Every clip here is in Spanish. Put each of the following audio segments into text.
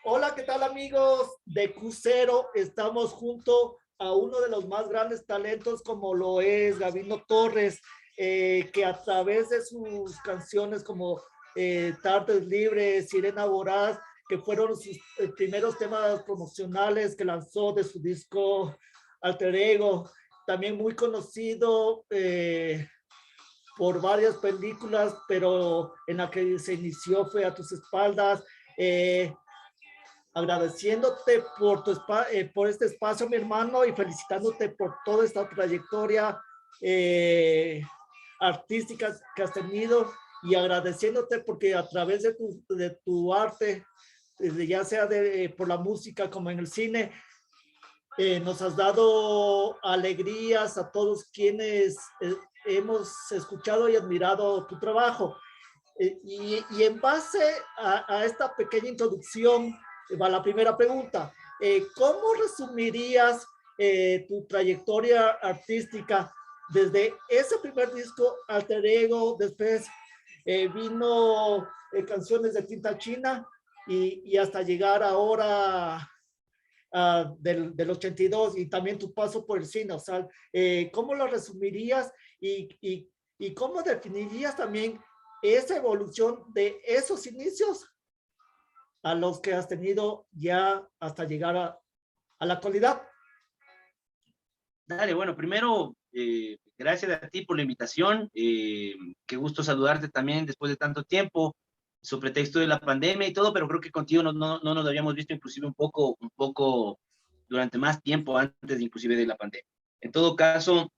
Hola, ¿qué tal amigos de Crucero? Estamos junto a uno de los más grandes talentos como lo es Gabino Torres, que a través de sus canciones como Tardes Libres, Sirena Voraz, que fueron sus primeros temas promocionales que lanzó de su disco Alter Ego, también muy conocido por varias películas, pero en la que se inició fue A Tus Espaldas. Eh, Agradeciéndote por este espacio, mi hermano, y felicitándote por toda esta trayectoria eh, artística que has tenido y agradeciéndote porque a través de tu arte, ya sea por la música como en el cine, nos has dado alegrías a todos quienes hemos escuchado y admirado tu trabajo. Y en base a esta pequeña introducción, va la primera pregunta. ¿Cómo resumirías tu trayectoria artística desde ese primer disco, Alter Ego, después vino Canciones de Tinta China y hasta llegar ahora del 82 y también tu paso por el cine? O sea, ¿cómo lo resumirías y cómo definirías también esa evolución de esos inicios a los que has tenido ya hasta llegar a la actualidad? Dale, bueno, primero, gracias a ti por la invitación. Qué gusto saludarte también después de tanto tiempo, su pretexto de la pandemia y todo, pero creo que contigo no nos habíamos visto inclusive un poco durante más tiempo antes inclusive de la pandemia. En todo caso,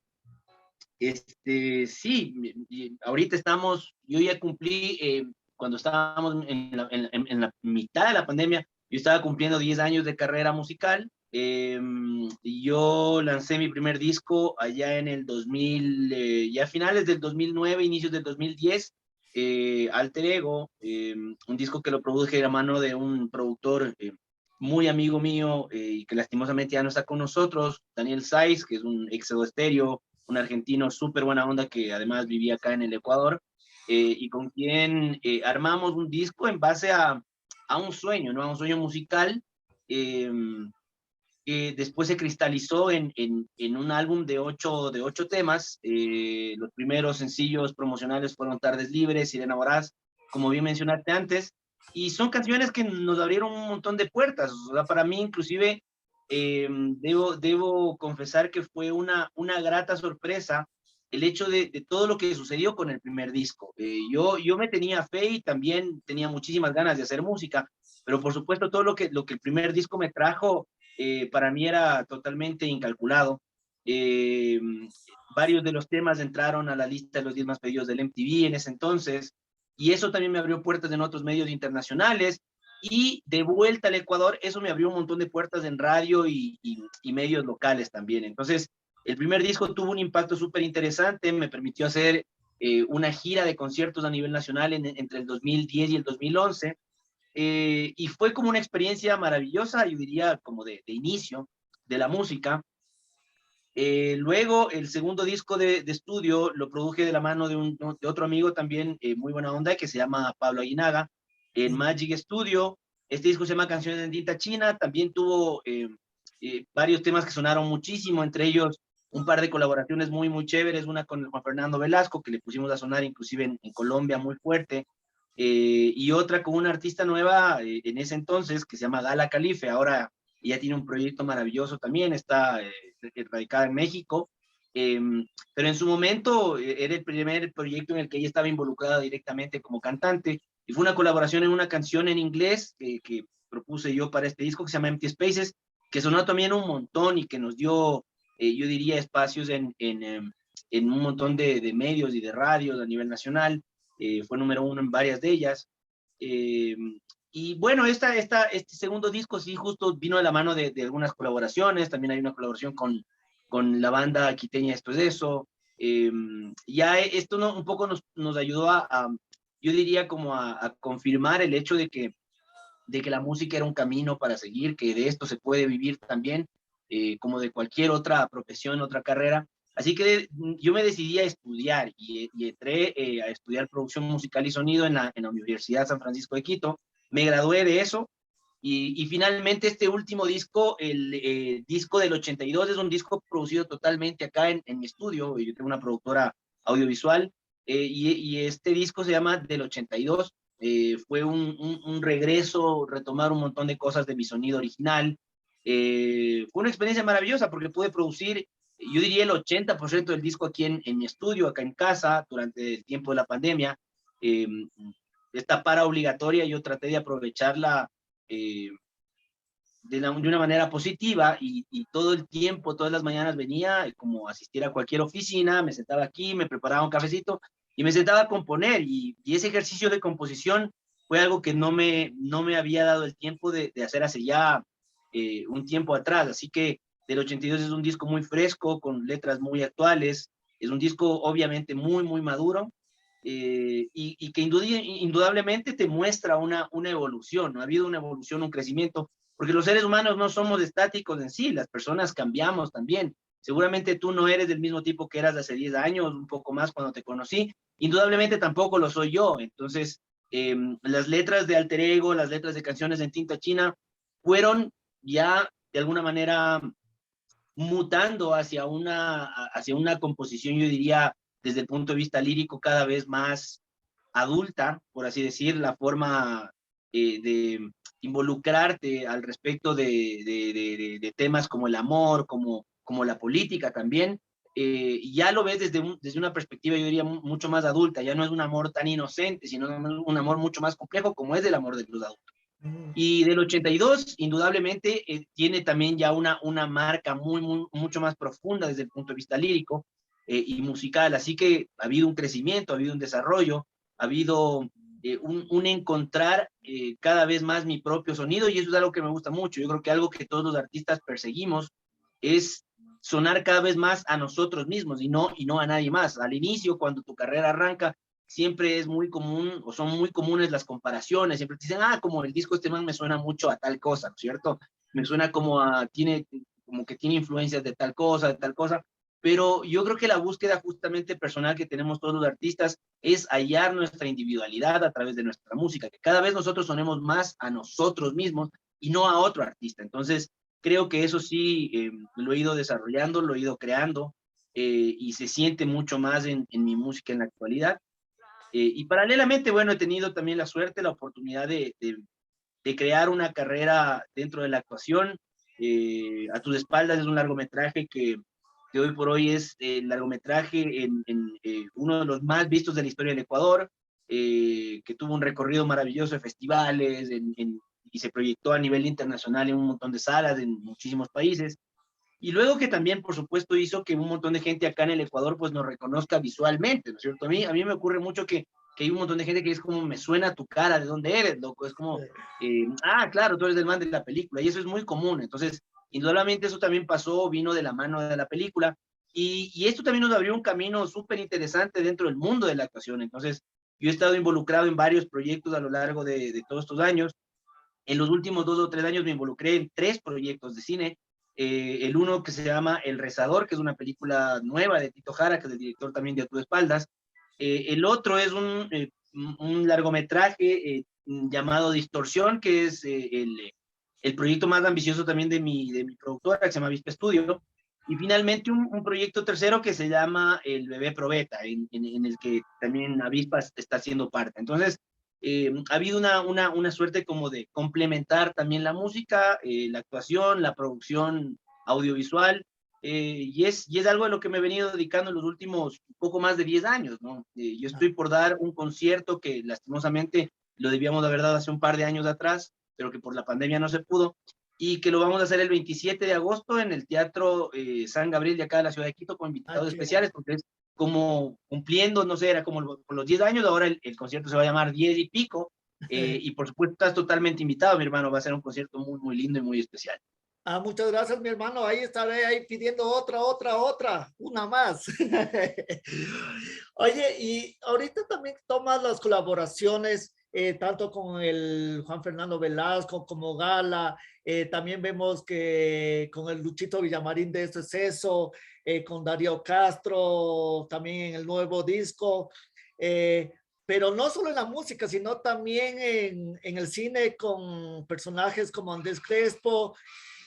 sí, ahorita estamos, yo ya cumplí, cuando estábamos en la mitad de la pandemia, yo estaba cumpliendo 10 años de carrera musical. Yo lancé mi primer disco allá en el 2000, ya finales del 2009, inicios del 2010, Alter Ego, un disco que lo produje de la mano de un productor muy amigo mío y que lastimosamente ya no está con nosotros, Daniel Saiz, que es un ex Soda Stereo, un argentino súper buena onda que además vivía acá en el Ecuador, y con quien armamos un disco en base a un sueño, ¿no? A un sueño musical, eh, que después se cristalizó en un álbum de ocho temas. Los primeros sencillos promocionales fueron Tardes Libres, Sirena Voraz, como bien mencionaste antes, y son canciones que nos abrieron un montón de puertas. O sea, para mí inclusive debo confesar que fue una grata sorpresa el hecho de todo lo que sucedió con el primer disco. Yo me tenía fe y también tenía muchísimas ganas de hacer música, pero por supuesto todo lo que el primer disco me trajo, para mí era totalmente incalculado. Eh, Varios de los temas entraron a la lista de los 10 más pedidos del MTV en ese entonces, y eso también me abrió puertas en otros medios internacionales, y de vuelta al Ecuador, eso me abrió un montón de puertas en radio y medios locales también. Entonces, el primer disco tuvo un impacto súper interesante, me permitió hacer una gira de conciertos a nivel nacional entre el 2010 y el 2011, y fue como una experiencia maravillosa, yo diría, como de inicio de la música. Luego, el segundo disco de estudio lo produje de la mano de otro amigo también, muy buena onda, que se llama Pablo Aguinaga, en Magic Studio. Este disco se llama Canciones de Tinta China, también tuvo varios temas que sonaron muchísimo, entre ellos un par de colaboraciones muy, muy chéveres, una con Juan Fernando Velasco, que le pusimos a sonar inclusive en Colombia muy fuerte, y otra con una artista nueva en ese entonces que se llama Gala Calife. Ahora ella tiene un proyecto maravilloso también, está radicada en México, eh, pero en su momento era el primer proyecto en el que ella estaba involucrada directamente como cantante, y fue una colaboración en una canción en inglés que propuse yo para este disco que se llama Empty Spaces, que sonó también un montón y que nos dio, yo diría, espacios en un montón de medios y de radios a nivel nacional. Fue número uno en varias de ellas. Eh, y bueno, este segundo disco sí justo vino de la mano de algunas colaboraciones. También hay una colaboración con la banda quiteña Esto es Eso. Eh, ya esto un poco nos ayudó yo diría, como a confirmar el hecho de que la música era un camino para seguir, que de esto se puede vivir también, como de cualquier otra profesión, otra carrera. Así que yo me decidí a estudiar y entré a estudiar producción musical y sonido en la Universidad San Francisco de Quito. Me gradué de eso, Y finalmente este último disco, el disco del 82, es un disco producido totalmente acá en mi estudio. Yo tengo una productora audiovisual y este disco se llama Del 82. Fue un regreso, retomar un montón de cosas de mi sonido original. Fue una experiencia maravillosa porque pude producir, yo diría, el 80% del disco aquí en mi estudio, acá en casa, durante el tiempo de la pandemia. Eh, Esta para obligatoria yo traté de aprovecharla eh, de una manera positiva y todo el tiempo, todas las mañanas venía como asistir a cualquier oficina, me sentaba aquí, me preparaba un cafecito y me sentaba a componer y ese ejercicio de composición fue algo que no me había dado el tiempo de hacer hace ya un tiempo atrás, así que del 82 es un disco muy fresco, con letras muy actuales, es un disco obviamente muy maduro, y que indudablemente te muestra una evolución, ¿no? Ha habido una evolución, un crecimiento, porque los seres humanos no somos estáticos en sí, las personas cambiamos también. Seguramente tú no eres del mismo tipo que eras hace 10 años, un poco más cuando te conocí, indudablemente tampoco lo soy yo. Entonces, las letras de Alter Ego, las letras de canciones en tinta china, fueron ya de alguna manera mutando hacia una composición, yo diría, desde el punto de vista lírico, cada vez más adulta, por así decir, la forma de involucrarte al respecto de temas como el amor, como la política también, ya lo ves desde una perspectiva, yo diría, mucho más adulta, ya no es un amor tan inocente, sino un amor mucho más complejo como es el amor de los adultos. Mm. Y del 82, indudablemente, tiene también ya una marca mucho más profunda desde el punto de vista lírico y musical. Así que ha habido un crecimiento, ha habido un desarrollo, ha habido un encontrar cada vez más mi propio sonido y eso es algo que me gusta mucho. Yo creo que algo que todos los artistas perseguimos es sonar cada vez más a nosotros mismos y no a nadie más. Al inicio, cuando tu carrera arranca, siempre es muy común o son muy comunes las comparaciones, siempre te dicen, ah, como el disco este man me suena mucho a tal cosa, ¿no es cierto? Me suena como como que tiene influencias de tal cosa, pero yo creo que la búsqueda justamente personal que tenemos todos los artistas es hallar nuestra individualidad a través de nuestra música, que cada vez nosotros sonemos más a nosotros mismos y no a otro artista. Entonces, creo que eso sí lo he ido desarrollando, lo he ido creando y se siente mucho más en mi música en la actualidad. Y paralelamente, bueno, he tenido también la suerte, la oportunidad de crear una carrera dentro de la actuación. A tus espaldas es un largometraje que hoy por hoy es el largometraje uno de los más vistos de la historia del Ecuador, que tuvo un recorrido maravilloso de festivales y se proyectó a nivel internacional en un montón de salas en muchísimos países. Y luego que también, por supuesto, hizo que un montón de gente acá en el Ecuador pues nos reconozca visualmente, ¿no es cierto? A mí me ocurre mucho que hay un montón de gente que es como, me suena tu cara, ¿de dónde eres, loco? Es como, claro, tú eres del man de la película, y eso es muy común. Entonces, indudablemente eso también pasó, vino de la mano de la película, y esto también nos abrió un camino súper interesante dentro del mundo de la actuación. Entonces, yo he estado involucrado en varios proyectos a lo largo de todos estos años. En los últimos 2 o 3 años me involucré en 3 proyectos de cine. El uno que se llama El Rezador, que es una película nueva de Tito Jara, que es el director también de A Tu Espaldas. El otro es un largometraje llamado Distorsión, que es el proyecto más ambicioso también de mi productora, que se llama Vispa Studio. Y finalmente un proyecto tercero que se llama El Bebé Probeta, en el que también Avispa está siendo parte. Entonces, ha habido una suerte como de complementar también la música, la actuación, la producción audiovisual, y es algo a lo que me he venido dedicando en los últimos poco más de 10 años, ¿no? Yo estoy por dar un concierto que lastimosamente lo debíamos de haber dado hace un par de años atrás, pero que por la pandemia no se pudo, y que lo vamos a hacer el 27 de agosto en el Teatro San Gabriel de acá de la ciudad de Quito con Ay, invitados qué bueno. especiales, porque es como cumpliendo, no sé, era como por los 10 años, ahora el concierto se va a llamar 10 y pico, y por supuesto estás totalmente invitado, mi hermano, va a ser un concierto muy lindo y muy especial. Ah, muchas gracias, mi hermano. Ahí estaré ahí pidiendo otra, una más. Oye, y ahorita también tomas las colaboraciones, tanto con el Juan Fernando Velasco como Gala. También vemos que con el Luchito Villamarín de Esto es Eso, con Darío Castro, también en el nuevo disco. pero no solo en la música, sino también en el cine con personajes como Andrés Crespo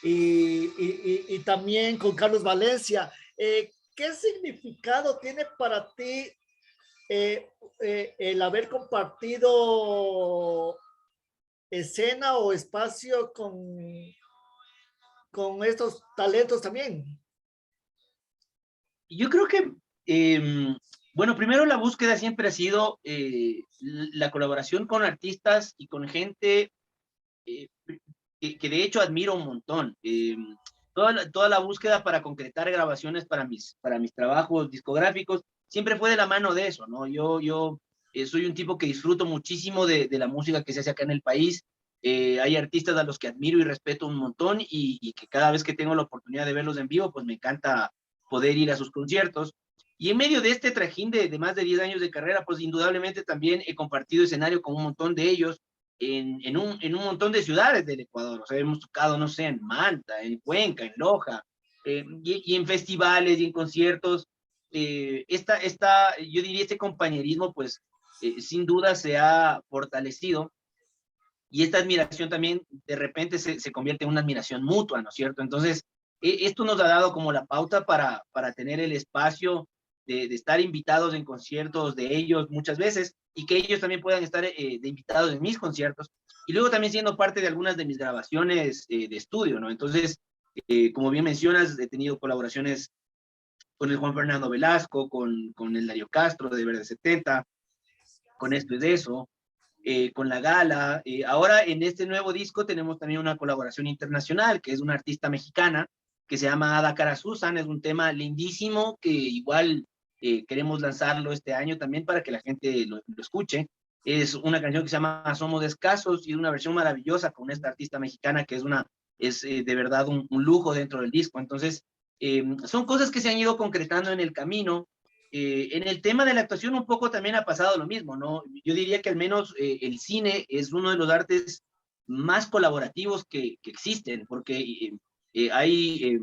y también con Carlos Valencia. ¿Qué significado tiene para ti el haber compartido escena o espacio con estos talentos también? Yo creo que, bueno, primero la búsqueda siempre ha sido la colaboración con artistas y con gente eh, que de hecho admiro un montón. Toda la búsqueda para concretar grabaciones para mis trabajos discográficos siempre fue de la mano de eso, ¿no? Yo soy un tipo que disfruto muchísimo de la música que se hace acá en el país. Hay artistas a los que admiro y respeto un montón y que cada vez que tengo la oportunidad de verlos en vivo, pues me encanta poder ir a sus conciertos. Y en medio de este trajín de más de 10 años de carrera, pues indudablemente también he compartido escenario con un montón de ellos en un montón de ciudades del Ecuador. O sea, hemos tocado, no sé, en Manta, en Cuenca, en Loja, y en festivales y en conciertos. Yo diría, este compañerismo, pues, sin duda se ha fortalecido y esta admiración también de repente se convierte en una admiración mutua, ¿no es cierto? Entonces, esto nos ha dado como la pauta para tener el espacio de estar invitados en conciertos de ellos muchas veces y que ellos también puedan estar de invitados en mis conciertos y luego también siendo parte de algunas de mis grabaciones de estudio, ¿no? Entonces, como bien mencionas, he tenido colaboraciones con el Juan Fernando Velasco, con el Darío Castro de Verde 70, con Esto y de Eso, con La Gala. Ahora en este nuevo disco tenemos también una colaboración internacional, que es una artista mexicana que se llama Ada Cara Susan. Es un tema lindísimo que igual queremos lanzarlo este año también para que la gente lo escuche. Es una canción que se llama Somos Escasos y es una versión maravillosa con esta artista mexicana que es de verdad un lujo dentro del disco. Entonces, son cosas que se han ido concretando en el camino. En el tema de la actuación un poco también ha pasado lo mismo, ¿no? Yo diría que al menos el cine es uno de los artes más colaborativos que existen, porque hay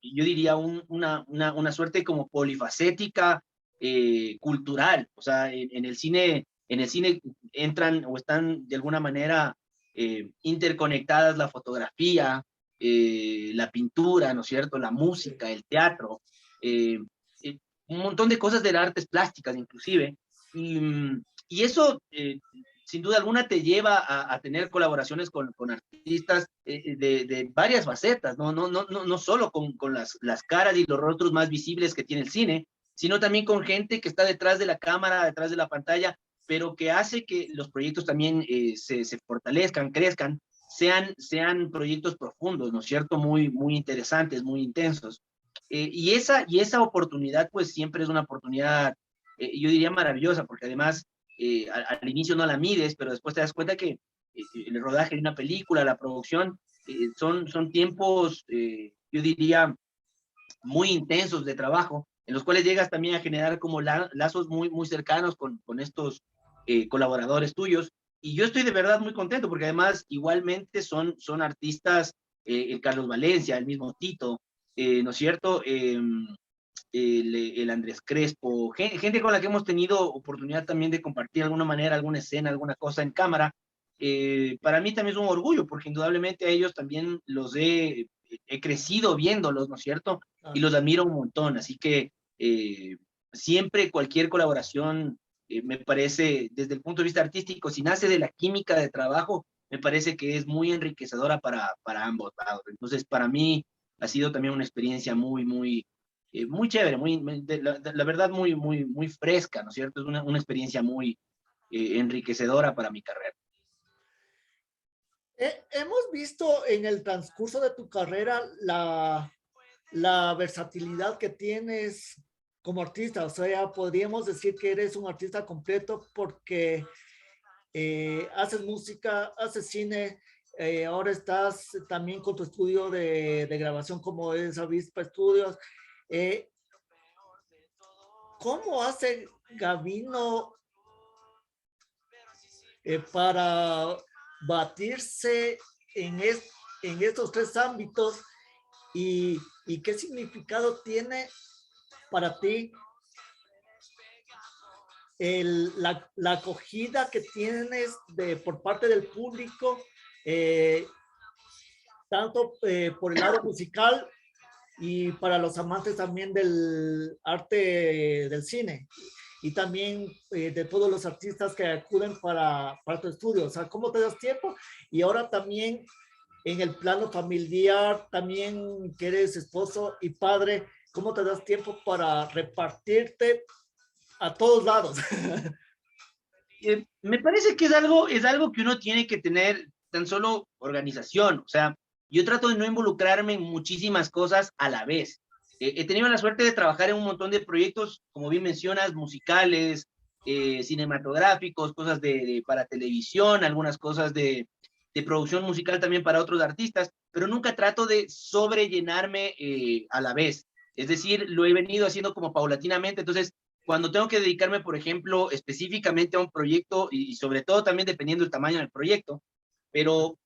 yo diría, una suerte como polifacética cultural. O sea, en el cine entran o están de alguna manera interconectadas la fotografía, la pintura, ¿no es cierto? La música, el teatro. Eh, eh, un montón de cosas de las artes plásticas inclusive, y eso sin duda alguna te lleva a tener colaboraciones con artistas de varias facetas, no solo con las caras y los rostros más visibles que tiene el cine, sino también con gente que está detrás de la cámara, detrás de la pantalla, pero que hace que los proyectos también se fortalezcan, crezcan, sean proyectos profundos, ¿no es cierto? Muy interesantes, muy intensos. Y esa oportunidad, pues siempre es una oportunidad, yo diría maravillosa, porque además al inicio no la mides, pero después te das cuenta que el rodaje de una película, la producción, son tiempos, yo diría, muy intensos de trabajo, en los cuales llegas también a generar como lazos muy cercanos con estos colaboradores tuyos. Y yo estoy de verdad muy contento, porque además igualmente son artistas, el Carlos Valencia, el mismo Tito, ¿no es cierto? El Andrés Crespo, gente con la que hemos tenido oportunidad también de compartir de alguna manera, alguna escena, alguna cosa en cámara. Para mí también es un orgullo, porque indudablemente a ellos también he crecido viéndolos, ¿no es cierto? Y Ah, los admiro un montón, así que siempre cualquier colaboración me parece, desde el punto de vista artístico, si nace de la química de trabajo, me parece que es muy enriquecedora para ambos lados. Entonces, para mí ha sido también una experiencia muy chévere, la verdad muy fresca, ¿no es cierto? Es una experiencia muy enriquecedora para mi carrera. hemos visto en el transcurso de tu carrera la versatilidad que tienes como artista. O sea, podríamos decir que eres un artista completo porque haces música, haces cine, ahora estás también con tu estudio de grabación como es Avispa Studios. Eh, ¿Cómo hace Gavino para batirse en, en estos tres ámbitos y qué significado tiene para ti la acogida que tienes por parte del público, tanto por el lado musical y para los amantes también del arte del cine y también de todos los artistas que acuden para tu estudio. O sea, ¿cómo te das tiempo? Y ahora también en el plano familiar, también que eres esposo y padre, ¿cómo te das tiempo para repartirte a todos lados? Me parece que es algo que uno tiene que tener tan solo organización. O sea, yo trato de no involucrarme en muchísimas cosas a la vez. He tenido la suerte de trabajar en un montón de proyectos, como bien mencionas, musicales, cinematográficos, cosas para televisión, algunas cosas de producción musical también para otros artistas, pero nunca trato de sobrellenarme a la vez. Es decir, lo he venido haciendo como paulatinamente. Entonces, cuando tengo que dedicarme, por ejemplo, específicamente a un proyecto y sobre todo también dependiendo del tamaño del proyecto, pero,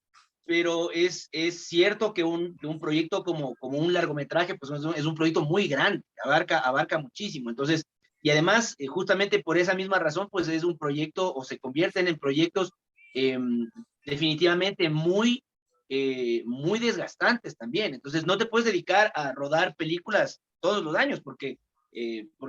pero es cierto que un proyecto como un largometraje, pues es un proyecto muy grande, abarca muchísimo. Entonces, y además, justamente por esa misma razón, pues es un proyecto o se convierten en proyectos eh, definitivamente muy desgastantes también. Entonces, no te puedes dedicar a rodar películas todos los años porque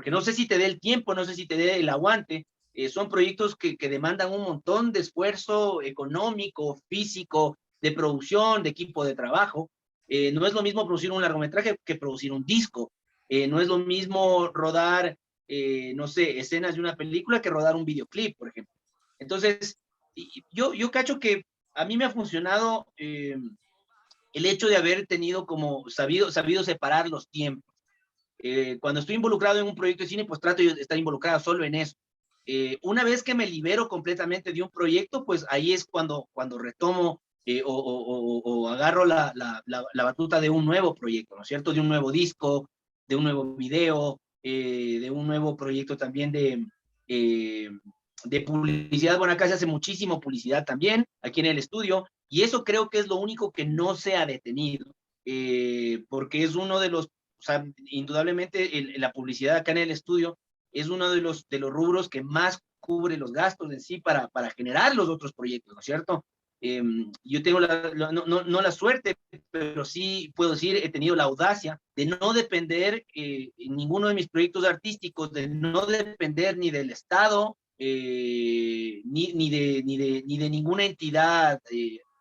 no sé si te dé el tiempo, no sé si te dé el aguante. Son proyectos que demandan un montón de esfuerzo económico, físico, de producción, de equipo de trabajo. No es lo mismo producir un largometraje que producir un disco. No es lo mismo rodar, no sé, escenas de una película que rodar un videoclip, por ejemplo. Entonces, yo cacho que a mí me ha funcionado el hecho de haber tenido como sabido separar los tiempos. Cuando estoy involucrado en un proyecto de cine, pues trato de estar involucrado solo en eso. Una vez que me libero completamente de un proyecto, pues ahí es cuando retomo o agarro la batuta de un nuevo proyecto, ¿no es cierto? De un nuevo disco, de un nuevo video, de un nuevo proyecto también eh, de publicidad. Bueno, acá se hace muchísimo publicidad también, aquí en el estudio, y eso creo que es lo único que no se ha detenido, porque es uno de los, o sea, indudablemente la publicidad acá en el estudio es uno de los rubros que más cubre los gastos en sí para generar los otros proyectos, ¿no es cierto? Yo tengo no la suerte, pero sí puedo decir, he tenido la audacia de no depender en ninguno de mis proyectos artísticos, de no depender ni del Estado, ni de ninguna entidad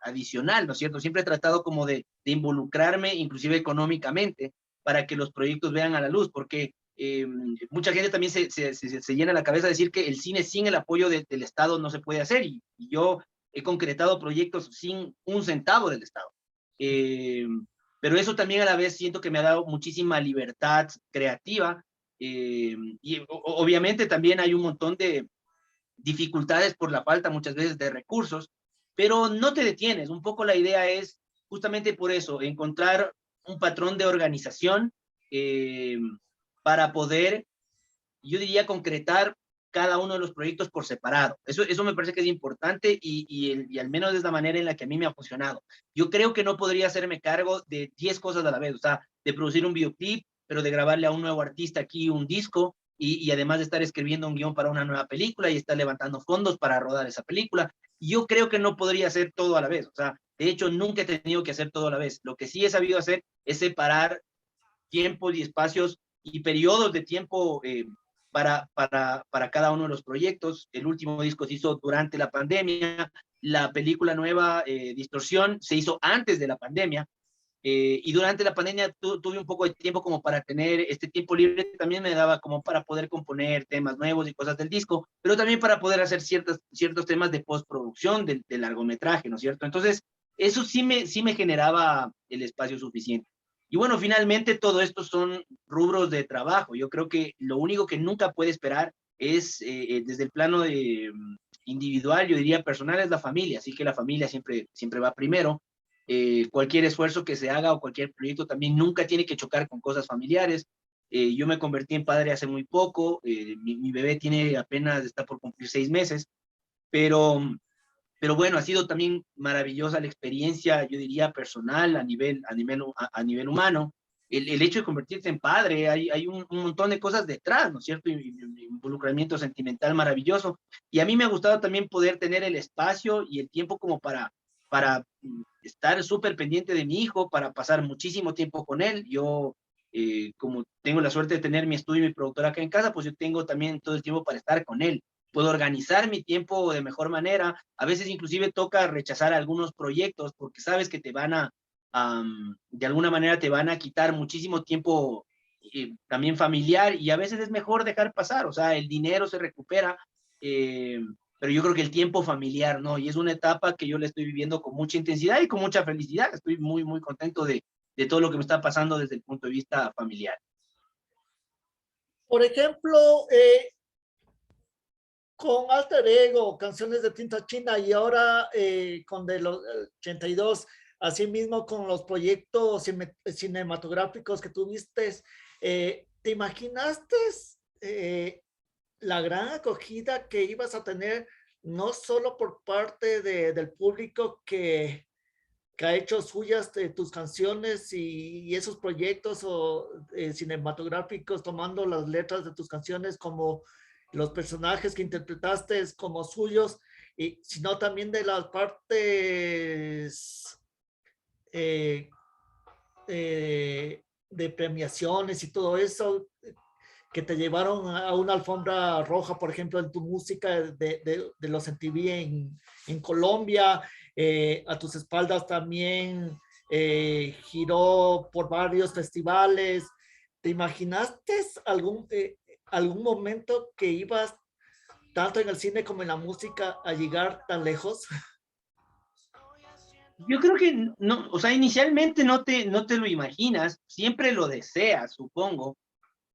adicional, ¿no es cierto? Siempre he tratado como de involucrarme, inclusive económicamente, para que los proyectos vean a la luz, porque mucha gente también se llena la cabeza de decir que el cine sin el apoyo del Estado no se puede hacer, y yo he concretado proyectos sin un centavo del Estado. Eh, pero eso también a la vez siento que me ha dado muchísima libertad creativa, y obviamente también hay un montón de dificultades por la falta muchas veces de recursos, pero no te detienes. Un poco la idea es justamente por eso, encontrar un patrón de organización eh, para poder, yo diría, concretar cada uno de los proyectos por separado. Eso me parece que es importante y al menos es la manera en la que a mí me ha funcionado. Yo creo que no podría hacerme cargo de 10 cosas a la vez, o sea, de producir un videoclip, pero de grabarle a un nuevo artista aquí un disco y además de estar escribiendo un guión para una nueva película y estar levantando fondos para rodar esa película. Yo creo que no podría hacer todo a la vez, o sea, de hecho nunca he tenido que hacer todo a la vez. Lo que sí he sabido hacer es separar tiempos y espacios y periodos de tiempo para cada uno de los proyectos. El último disco se hizo durante la pandemia, la película nueva, Distorsión, se hizo antes de la pandemia, y durante la pandemia tuve un poco de tiempo como para tener este tiempo libre, también me daba como para poder componer temas nuevos y cosas del disco, pero también para poder hacer ciertos temas de postproducción del largometraje, ¿no es cierto? Entonces, eso sí me generaba el espacio suficiente. Y bueno, finalmente todo esto son rubros de trabajo. Yo creo que lo único que nunca puede esperar es, desde el plano individual, yo diría personal, es la familia. Así que la familia siempre va primero. Cualquier esfuerzo que se haga o cualquier proyecto también nunca tiene que chocar con cosas familiares. Yo me convertí en padre hace muy poco. Mi bebé está por cumplir 6 meses, pero pero bueno, ha sido también maravillosa la experiencia, yo diría personal, a nivel humano. el hecho de convertirte en padre, hay un montón de cosas detrás, ¿no es cierto? Involucramiento sentimental maravilloso. Y a mí me ha gustado también poder tener el espacio y el tiempo como para estar súper pendiente de mi hijo, para pasar muchísimo tiempo con él. Yo, como tengo la suerte de tener mi estudio y mi productora acá en casa, pues yo tengo también todo el tiempo para estar con él. Puedo organizar mi tiempo de mejor manera. A veces inclusive toca rechazar algunos proyectos porque sabes que te van a, de alguna manera te van a quitar muchísimo tiempo también familiar, y a veces es mejor dejar pasar, o sea, el dinero se recupera, eh, pero yo creo que el tiempo familiar, ¿no? Y es una etapa que yo le estoy viviendo con mucha intensidad y con mucha felicidad. Estoy muy, muy contento de todo lo que me está pasando desde el punto de vista familiar. Por ejemplo, con Alter Ego, Canciones de Tinta China y ahora con de los 82, asimismo con los proyectos cinematográficos que tuviste, ¿te imaginaste la gran acogida que ibas a tener, no solo por parte del público que ha hecho suyas de tus canciones y esos proyectos o, cinematográficos, tomando las letras de tus canciones como los personajes que interpretaste como suyos, y, sino también de las partes eh, de premiaciones y todo eso que te llevaron a una alfombra roja, por ejemplo, en tu música de los MTV en Colombia, a tus espaldas también giró por varios festivales. ¿Te imaginaste algún momento que ibas, tanto en el cine como en la música, a llegar tan lejos? Yo creo que no, o sea, inicialmente no te lo imaginas, siempre lo deseas, supongo,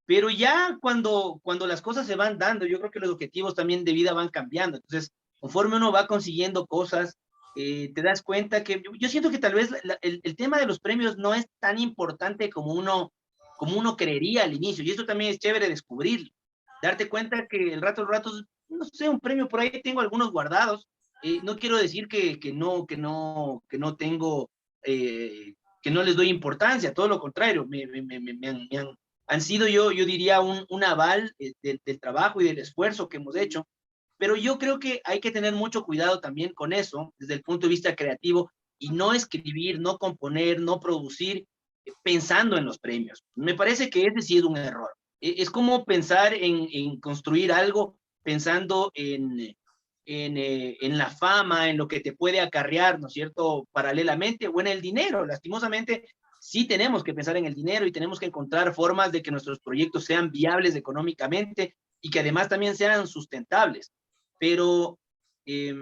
pero ya cuando las cosas se van dando, yo creo que los objetivos también de vida van cambiando. Entonces, conforme uno va consiguiendo cosas, te das cuenta que yo siento que tal vez el tema de los premios no es tan importante como uno creería al inicio. Y esto también es chévere descubrir, darte cuenta que el rato, no sé, un premio por ahí tengo algunos guardados. No quiero decir que no tengo, que no les doy importancia, todo lo contrario, han sido yo diría, un aval del trabajo y del esfuerzo que hemos hecho, pero yo creo que hay que tener mucho cuidado también con eso, desde el punto de vista creativo, y no escribir, no componer, no producir pensando en los premios. Me parece que ese sí es un error. Es como pensar en construir algo pensando en la fama, en lo que te puede acarrear, ¿no es cierto?, paralelamente, o en el dinero. Lastimosamente, sí tenemos que pensar en el dinero y tenemos que encontrar formas de que nuestros proyectos sean viables económicamente y que además también sean sustentables. Pero, eh,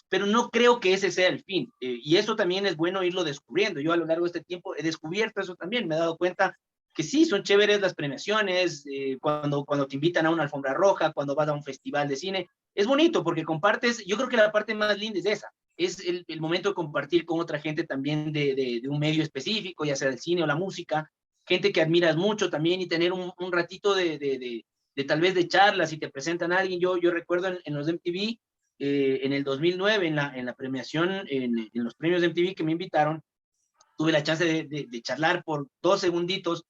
pero no creo que ese sea el fin. Y eso también es bueno irlo descubriendo. Yo a lo largo de este tiempo he descubierto eso también. Me he dado cuenta que sí, son chéveres las premiaciones, cuando te invitan a una alfombra roja, cuando vas a un festival de cine. Es bonito porque compartes, yo creo que la parte más linda es esa, es el momento de compartir con otra gente también de un medio específico, ya sea el cine o la música, gente que admiras mucho también, y tener un ratito de tal vez de charlas, si te presentan a alguien. Yo recuerdo en los MTV, en el 2009, en la premiación, en los premios de MTV que me invitaron, tuve la chance de charlar por 2 segunditos,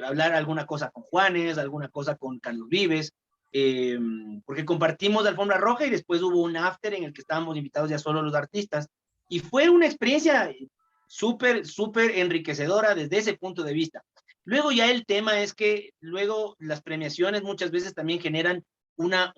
hablar alguna cosa con Juanes, alguna cosa con Carlos Vives, eh, porque compartimos la alfombra roja y después hubo un after en el que estábamos invitados ya solo los artistas, y fue una experiencia súper, súper enriquecedora desde ese punto de vista. Luego ya el tema es que luego las premiaciones muchas veces también generan una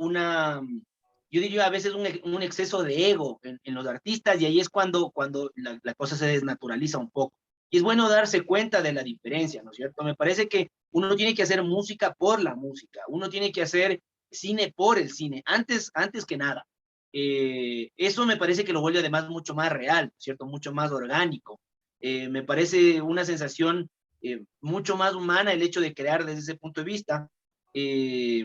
yo diría a veces un exceso de ego en los artistas, y ahí es cuando la cosa se desnaturaliza un poco. Y es bueno darse cuenta de la diferencia, ¿no es cierto? Me parece que uno tiene que hacer música por la música, uno tiene que hacer cine por el cine, antes que nada. Eso me parece que lo vuelve además mucho más real, ¿cierto? Mucho más orgánico. Me parece una sensación mucho más humana el hecho de crear desde ese punto de vista. Eh,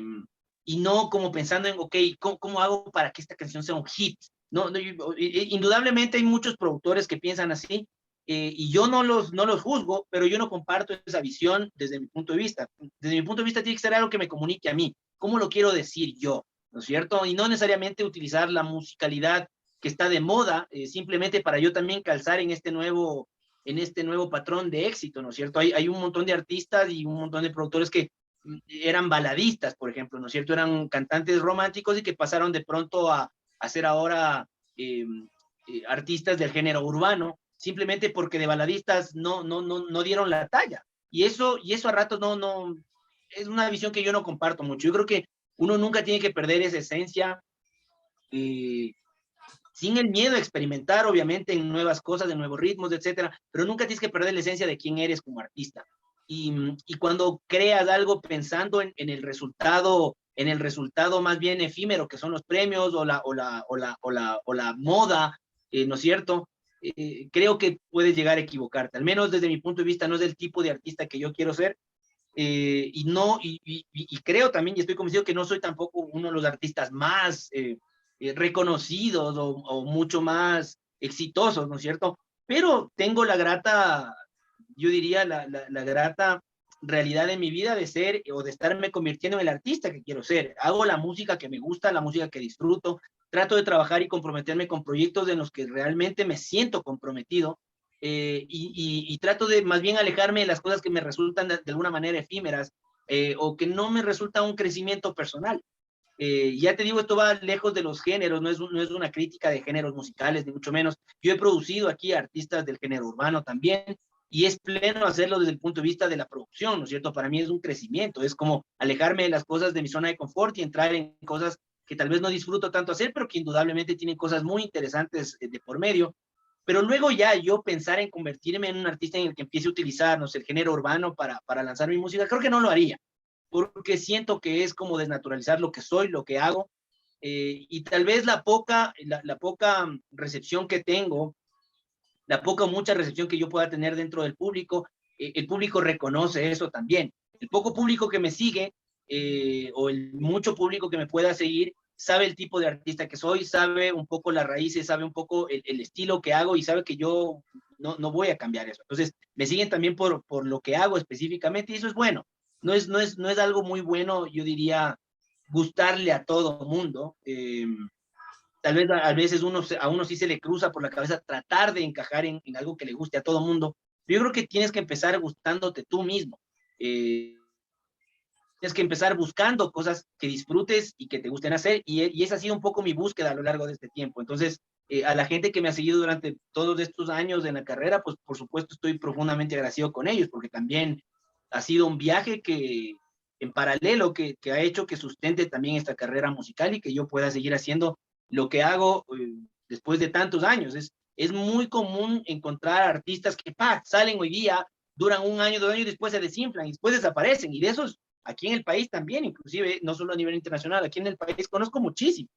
y no como pensando en, ok, ¿cómo hago para que esta canción sea un hit? No, no, indudablemente hay muchos productores que piensan así, y yo no los juzgo, pero yo no comparto esa visión desde mi punto de vista. Desde mi punto de vista tiene que ser algo que me comunique a mí. ¿Cómo lo quiero decir yo? ¿No es cierto? Y no necesariamente utilizar la musicalidad que está de moda, simplemente para yo también calzar en este nuevo patrón de éxito, ¿no es cierto? Hay un montón de artistas y un montón de productores que eran baladistas, por ejemplo, ¿no es cierto? Eran cantantes románticos y que pasaron de pronto a ser ahora artistas del género urbano, simplemente porque de baladistas no dieron la talla. Y eso a ratos no, es una visión que yo no comparto mucho. Yo creo que uno nunca tiene que perder esa esencia, eh, sin el miedo a experimentar, obviamente, en nuevas cosas, en nuevos ritmos, etcétera, pero nunca tienes que perder la esencia de quién eres como artista. Y cuando creas algo pensando en el resultado más bien efímero, que son los premios o la moda, ¿no es cierto? Creo que puedes llegar a equivocarte, al menos desde mi punto de vista, no es el tipo de artista que yo quiero ser, y creo también, y estoy convencido que no soy tampoco uno de los artistas más reconocidos o mucho más exitosos, ¿no es cierto? Pero tengo la grata, yo diría, la grata realidad de mi vida de ser o de estarme convirtiendo en el artista que quiero ser. Hago la música que me gusta, la música que disfruto, trato de trabajar y comprometerme con proyectos en los que realmente me siento comprometido, y trato de más bien alejarme de las cosas que me resultan de alguna manera efímeras, o que no me resulta un crecimiento personal. Ya te digo, esto va lejos de los géneros, no es una crítica de géneros musicales, ni mucho menos. Yo he producido aquí artistas del género urbano también, y es pleno hacerlo desde el punto de vista de la producción, ¿no es cierto? Para mí es un crecimiento, es como alejarme de las cosas de mi zona de confort y entrar en cosas que tal vez no disfruto tanto hacer, pero que indudablemente tienen cosas muy interesantes de por medio. Pero luego ya yo pensar en convertirme en un artista en el que empiece a utilizar, no sé, el género urbano para lanzar mi música, creo que no lo haría, porque siento que es como desnaturalizar lo que soy, lo que hago, y tal vez la poca recepción que tengo, la poca o mucha recepción que yo pueda tener dentro del público, el público reconoce eso también. El poco público que me sigue, o el mucho público que me pueda seguir, sabe el tipo de artista que soy, sabe un poco las raíces, sabe un poco el estilo que hago y sabe que yo no voy a cambiar eso. Entonces, me siguen también por lo que hago específicamente y eso es bueno. No es algo muy bueno, yo diría, gustarle a todo mundo. Tal vez a veces a uno sí se le cruza por la cabeza tratar de encajar en algo que le guste a todo mundo. Yo creo que tienes que empezar gustándote tú mismo. Tienes que empezar buscando cosas que disfrutes y que te gusten hacer, y esa ha sido un poco mi búsqueda a lo largo de este tiempo. Entonces, a la gente que me ha seguido durante todos estos años de la carrera, pues por supuesto estoy profundamente agradecido con ellos, porque también ha sido un viaje en paralelo que ha hecho que sustente también esta carrera musical y que yo pueda seguir haciendo lo que hago después de tantos años. Es muy común encontrar artistas que salen hoy día, duran un año, 2 años, y después se desinflan y después desaparecen. Y de esos, aquí en el país también, inclusive, no solo a nivel internacional, aquí en el país conozco muchísimo.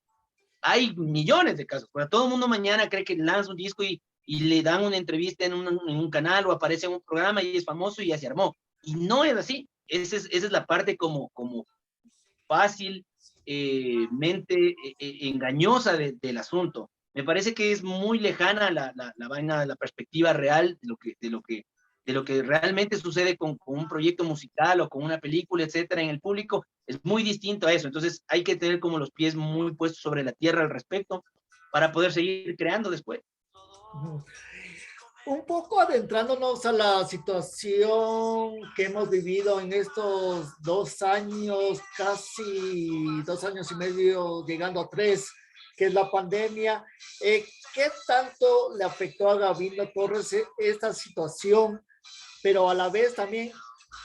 Hay millones de casos. Pero todo el mundo mañana cree que lanza un disco y le dan una entrevista en un canal o aparece en un programa y es famoso y ya se armó. Y no es así. Esa es la parte como fácil, mente engañosa del asunto. Me parece que es muy lejana la vaina, la perspectiva real de lo que realmente sucede con un proyecto musical o con una película, etcétera, en el público. Es muy distinto a eso. Entonces hay que tener como los pies muy puestos sobre la tierra al respecto para poder seguir creando después. Un poco adentrándonos a la situación que hemos vivido en estos 2 años, casi 2 años y medio, llegando a 3, que es la pandemia. ¿Qué tanto le afectó a Gavino Torres esta situación? Pero a la vez también,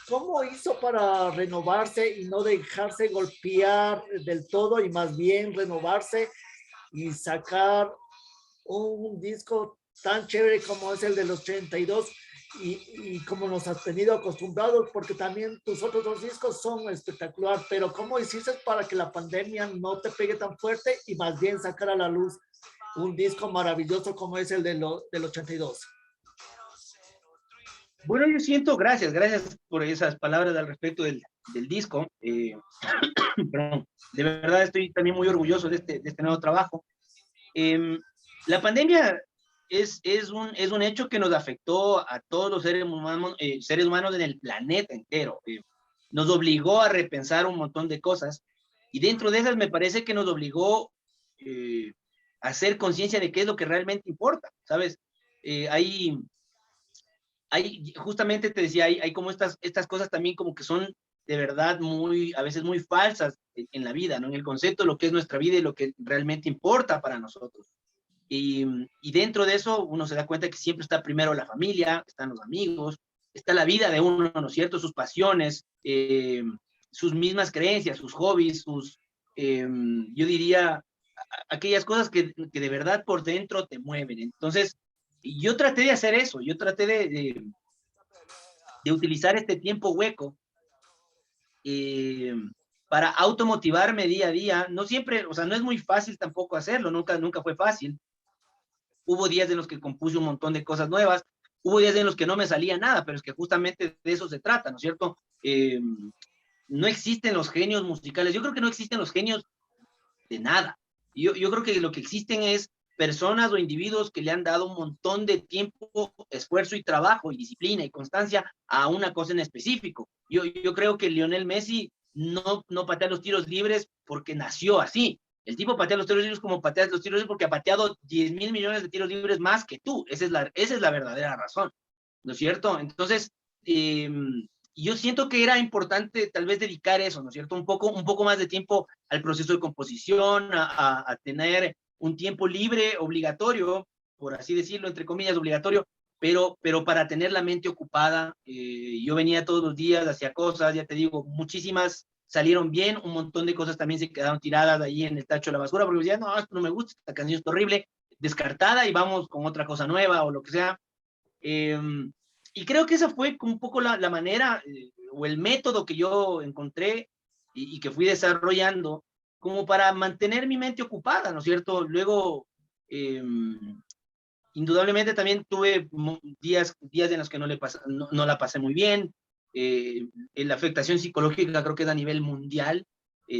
¿cómo hizo para renovarse y no dejarse golpear del todo y más bien renovarse y sacar un disco tan chévere como es el de los 82 y como nos has tenido acostumbrados? Porque también tus otros 2 discos son espectacular, pero ¿cómo hiciste para que la pandemia no te pegue tan fuerte y más bien sacar a la luz un disco maravilloso como es el del 82? Bueno, yo siento, gracias por esas palabras al respecto del disco. Perdón, de verdad estoy también muy orgulloso de este nuevo trabajo. Eh, la pandemia es un hecho que nos afectó a todos los seres humanos en el planeta entero. Nos obligó a repensar un montón de cosas, y dentro de esas me parece que nos obligó eh, a hacer conciencia de qué es lo que realmente importa, ¿sabes? Hay justamente te decía, hay como estas cosas también como que son de verdad a veces muy falsas en la vida, ¿no? En el concepto de lo que es nuestra vida y lo que realmente importa para nosotros. Y dentro de eso uno se da cuenta que siempre está primero la familia, están los amigos, está la vida de uno, ¿no es cierto? Sus pasiones, sus mismas creencias, sus hobbies, yo diría, aquellas cosas que de verdad por dentro te mueven. Entonces, yo traté de hacer eso, yo traté de utilizar este tiempo hueco eh, para automotivarme día a día. No siempre, o sea, no es muy fácil tampoco hacerlo, nunca fue fácil. Hubo días en los que compuse un montón de cosas nuevas, hubo días en los que no me salía nada, pero es que justamente de eso se trata, ¿no es cierto? No existen los genios musicales, yo creo que no existen los genios de nada. Yo creo que lo que existen es personas o individuos que le han dado un montón de tiempo, esfuerzo y trabajo y disciplina y constancia a una cosa en específico. Yo creo que Lionel Messi no patea los tiros libres porque nació así. El tipo patea los tiros libres como patea los tiros libres porque ha pateado 10.000 millones de tiros libres más que tú. Esa es la verdadera razón, ¿no es cierto? Entonces, eh, yo siento que era importante tal vez dedicar eso, ¿no es cierto? Un poco más de tiempo al proceso de composición, a tener un tiempo libre obligatorio, por así decirlo, entre comillas, obligatorio, pero para tener la mente ocupada. Yo venía todos los días, hacía cosas, ya te digo, muchísimas salieron bien, un montón de cosas también se quedaron tiradas ahí en el tacho de la basura, porque decía, no, esto no me gusta, esta canción es horrible, descartada y vamos con otra cosa nueva o lo que sea. Eh, y creo que esa fue un poco la manera o el método que yo encontré y que fui desarrollando como para mantener mi mente ocupada, ¿no es cierto? Luego, eh, indudablemente también tuve días en los que no la pasé muy bien. La afectación psicológica creo que es a nivel mundial.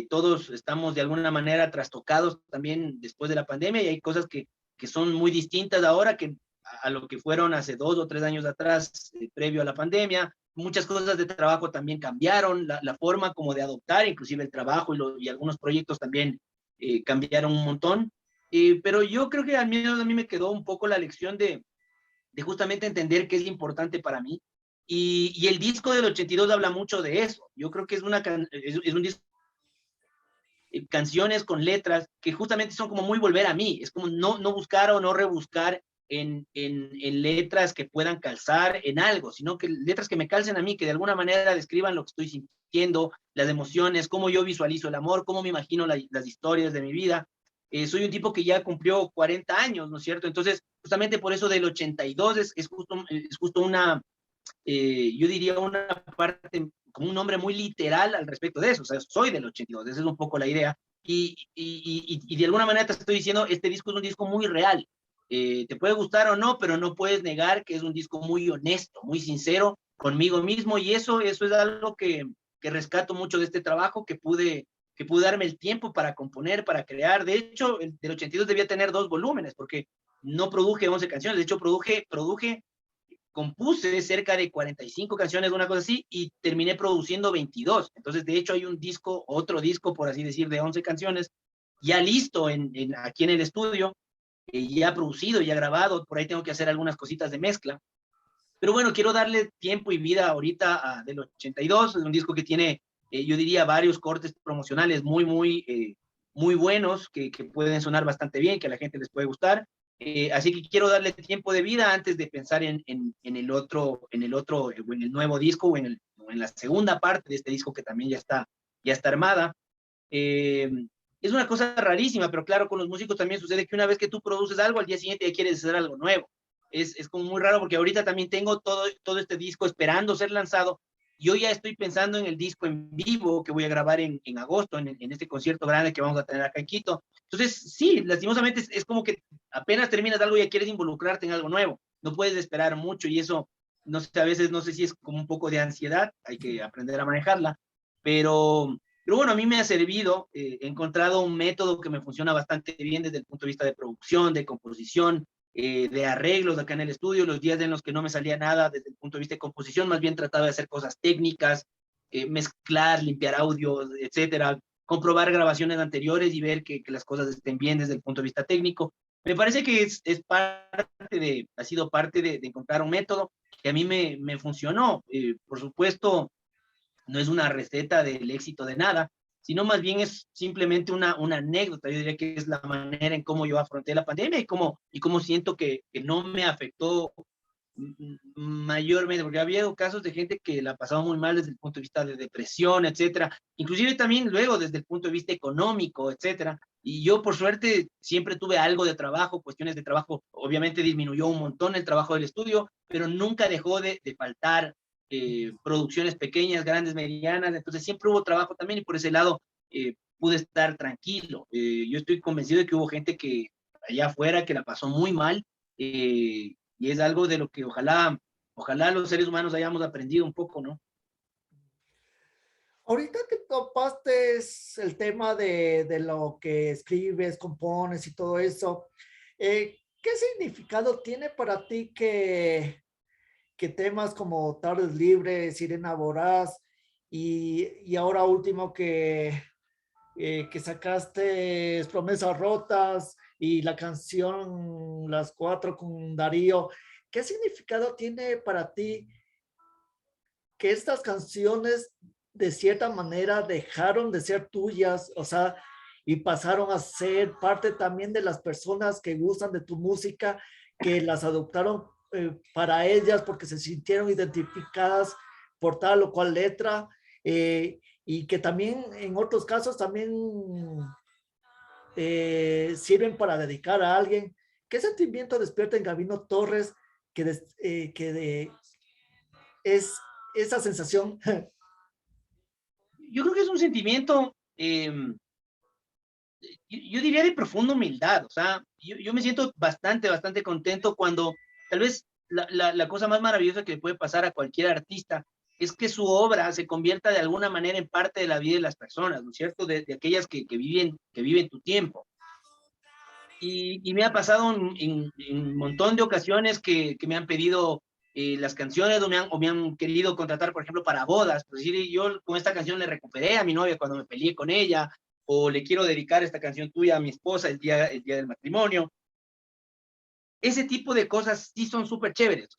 Todos estamos de alguna manera trastocados también después de la pandemia y hay cosas que son muy distintas ahora que a lo que fueron hace 2 o 3 años atrás, previo a la pandemia. Muchas cosas de trabajo también cambiaron, la forma como de adoptar inclusive el trabajo y algunos proyectos también cambiaron un montón. Pero yo creo que al menos a mí me quedó un poco la lección de justamente entender qué es importante para mí. Y el disco del 82 habla mucho de eso. Yo creo que es un disco, canciones con letras que justamente son como muy volver a mí. Es como no buscar o no rebuscar en letras que puedan calzar en algo, sino que letras que me calcen a mí, que de alguna manera describan lo que estoy sintiendo, las emociones, cómo yo visualizo el amor, cómo me imagino las historias de mi vida. Soy un tipo que ya cumplió 40 años, ¿no es cierto? Entonces, justamente por eso del 82 es justo yo diría una parte, como un nombre muy literal al respecto de eso. O sea, soy del 82, esa es un poco la idea. Y de alguna manera te estoy diciendo, este disco es un disco muy real. Te puede gustar o no, pero no puedes negar que es un disco muy honesto, muy sincero conmigo mismo. Y eso es algo que rescato mucho de este trabajo, que pude darme el tiempo para componer, para crear. De hecho, el del 82 debía tener 2 volúmenes, porque no produje 11 canciones. De hecho, compuse cerca de 45 canciones, una cosa así, y terminé produciendo 22. Entonces, de hecho, hay otro disco, por así decir, de 11 canciones, ya listo aquí en el estudio, ya producido, ya grabado. Por ahí tengo que hacer algunas cositas de mezcla. Pero bueno, quiero darle tiempo y vida ahorita del 82. Es un disco que tiene, yo diría, varios cortes promocionales muy buenos, que pueden sonar bastante bien, que a la gente les puede gustar. Así que quiero darle tiempo de vida antes de pensar en el otro, o en el nuevo disco, o en la segunda parte de este disco que también ya está armada. Eh, es una cosa rarísima, pero claro, con los músicos también sucede que una vez que tú produces algo, al día siguiente ya quieres hacer algo nuevo. Es como muy raro porque ahorita también tengo todo este disco esperando ser lanzado. Yo ya estoy pensando en el disco en vivo que voy a grabar en agosto, en este concierto grande que vamos a tener acá en Quito. Entonces, sí, lastimosamente es como que apenas terminas algo ya quieres involucrarte en algo nuevo. No puedes esperar mucho y eso, no sé, a veces no sé si es como un poco de ansiedad, hay que aprender a manejarla, pero bueno, a mí me ha servido. He encontrado un método que me funciona bastante bien desde el punto de vista de producción, de composición, de arreglos acá en el estudio. Los días en los que no me salía nada desde el punto de vista de composición, más bien trataba de hacer cosas técnicas, mezclar, limpiar audio, etcétera, comprobar grabaciones anteriores y ver que las cosas estén bien desde el punto de vista técnico. Me parece que es parte ha sido parte de encontrar un método que a mí me funcionó. Por supuesto, no es una receta del éxito de nada, sino más bien es simplemente una anécdota. Yo diría que es la manera en cómo yo afronté la pandemia y cómo siento que no me afectó mayormente, porque había casos de gente que la pasaba muy mal desde el punto de vista de depresión, etcétera, inclusive también luego desde el punto de vista económico, etcétera. Y yo, por suerte, siempre tuve algo de trabajo, cuestiones de trabajo, obviamente disminuyó un montón el trabajo del estudio, pero nunca dejó de faltar producciones pequeñas, grandes, medianas, entonces siempre hubo trabajo también y por ese lado pude estar tranquilo. Yo estoy convencido de que hubo gente que allá afuera que la pasó muy mal, y es algo de lo que ojalá los seres humanos hayamos aprendido un poco, ¿no? Ahorita que topaste el tema de lo que escribes, compones y todo eso, ¿qué significado tiene para ti que temas como Tardes Libres, Sirena Voraz y ahora último que sacaste Promesas Rotas y la canción Las Cuatro con Darío? ¿Qué significado tiene para ti que estas canciones de cierta manera dejaron de ser tuyas, o sea, y pasaron a ser parte también de las personas que gustan de tu música, que las adoptaron para ellas porque se sintieron identificadas por tal o cual letra, y que también en otros casos también sirven para dedicar a alguien? ¿Qué sentimiento despierta en Gabino Torres es esa sensación? Yo creo que es un sentimiento, yo diría de profunda humildad, o sea, yo me siento bastante contento cuando tal vez la cosa más maravillosa que le puede pasar a cualquier artista es que su obra se convierta de alguna manera en parte de la vida de las personas, ¿no es cierto? De aquellas que viven tu tiempo. Y me ha pasado en un montón de ocasiones que me han pedido las canciones o me han querido contratar, por ejemplo, para bodas. Pues decir, yo con esta canción le recuperé a mi novia cuando me peleé con ella, o le quiero dedicar esta canción tuya a mi esposa el día del matrimonio. Ese tipo de cosas sí son súper chéveres.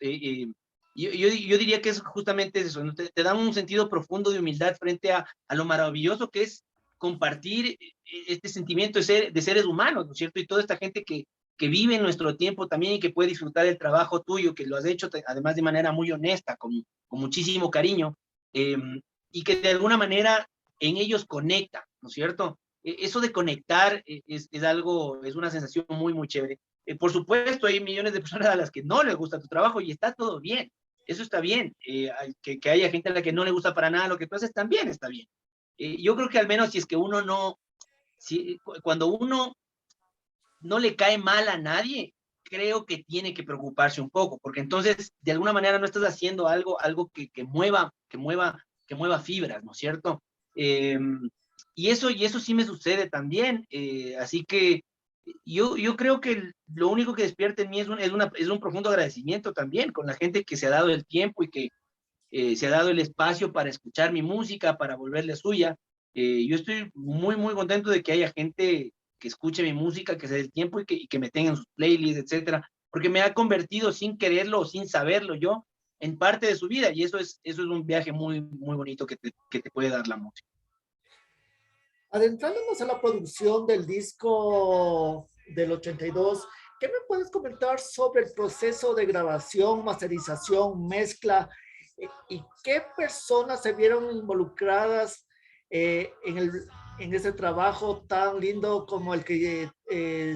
Yo diría que es justamente eso, ¿no? Te dan un sentido profundo de humildad frente a lo maravilloso que es compartir este sentimiento de seres humanos, ¿no es cierto? Y toda esta gente que vive en nuestro tiempo también y que puede disfrutar del trabajo tuyo, que lo has hecho además de manera muy honesta, con muchísimo cariño, eh, y que de alguna manera en ellos conecta, ¿no es cierto? Eso de conectar es algo, es una sensación muy chévere. Por supuesto, hay millones de personas a las que no les gusta tu trabajo y está todo bien. Eso está bien. Que haya gente a la que no le gusta para nada lo que tú haces también está bien. Yo creo que al menos si es que uno no, cuando uno no le cae mal a nadie, creo que tiene que preocuparse un poco, porque entonces de alguna manera no estás haciendo algo que mueva fibras, ¿no es cierto? Eh, y eso sí me sucede también. Así que yo creo que lo único que despierta en mí es un profundo agradecimiento también con la gente que se ha dado el tiempo y que se ha dado el espacio para escuchar mi música, para volverle suya. Yo estoy muy contento de que haya gente que escuche mi música, que se dé el tiempo y que me tenga en sus playlists, etcétera, porque me ha convertido sin quererlo o sin saberlo yo en parte de su vida y eso es un viaje muy bonito que te puede dar la música. Adentrándonos a la producción del disco del 82, ¿qué me puedes comentar sobre el proceso de grabación, masterización, mezcla y qué personas se vieron involucradas en ese trabajo tan lindo como el que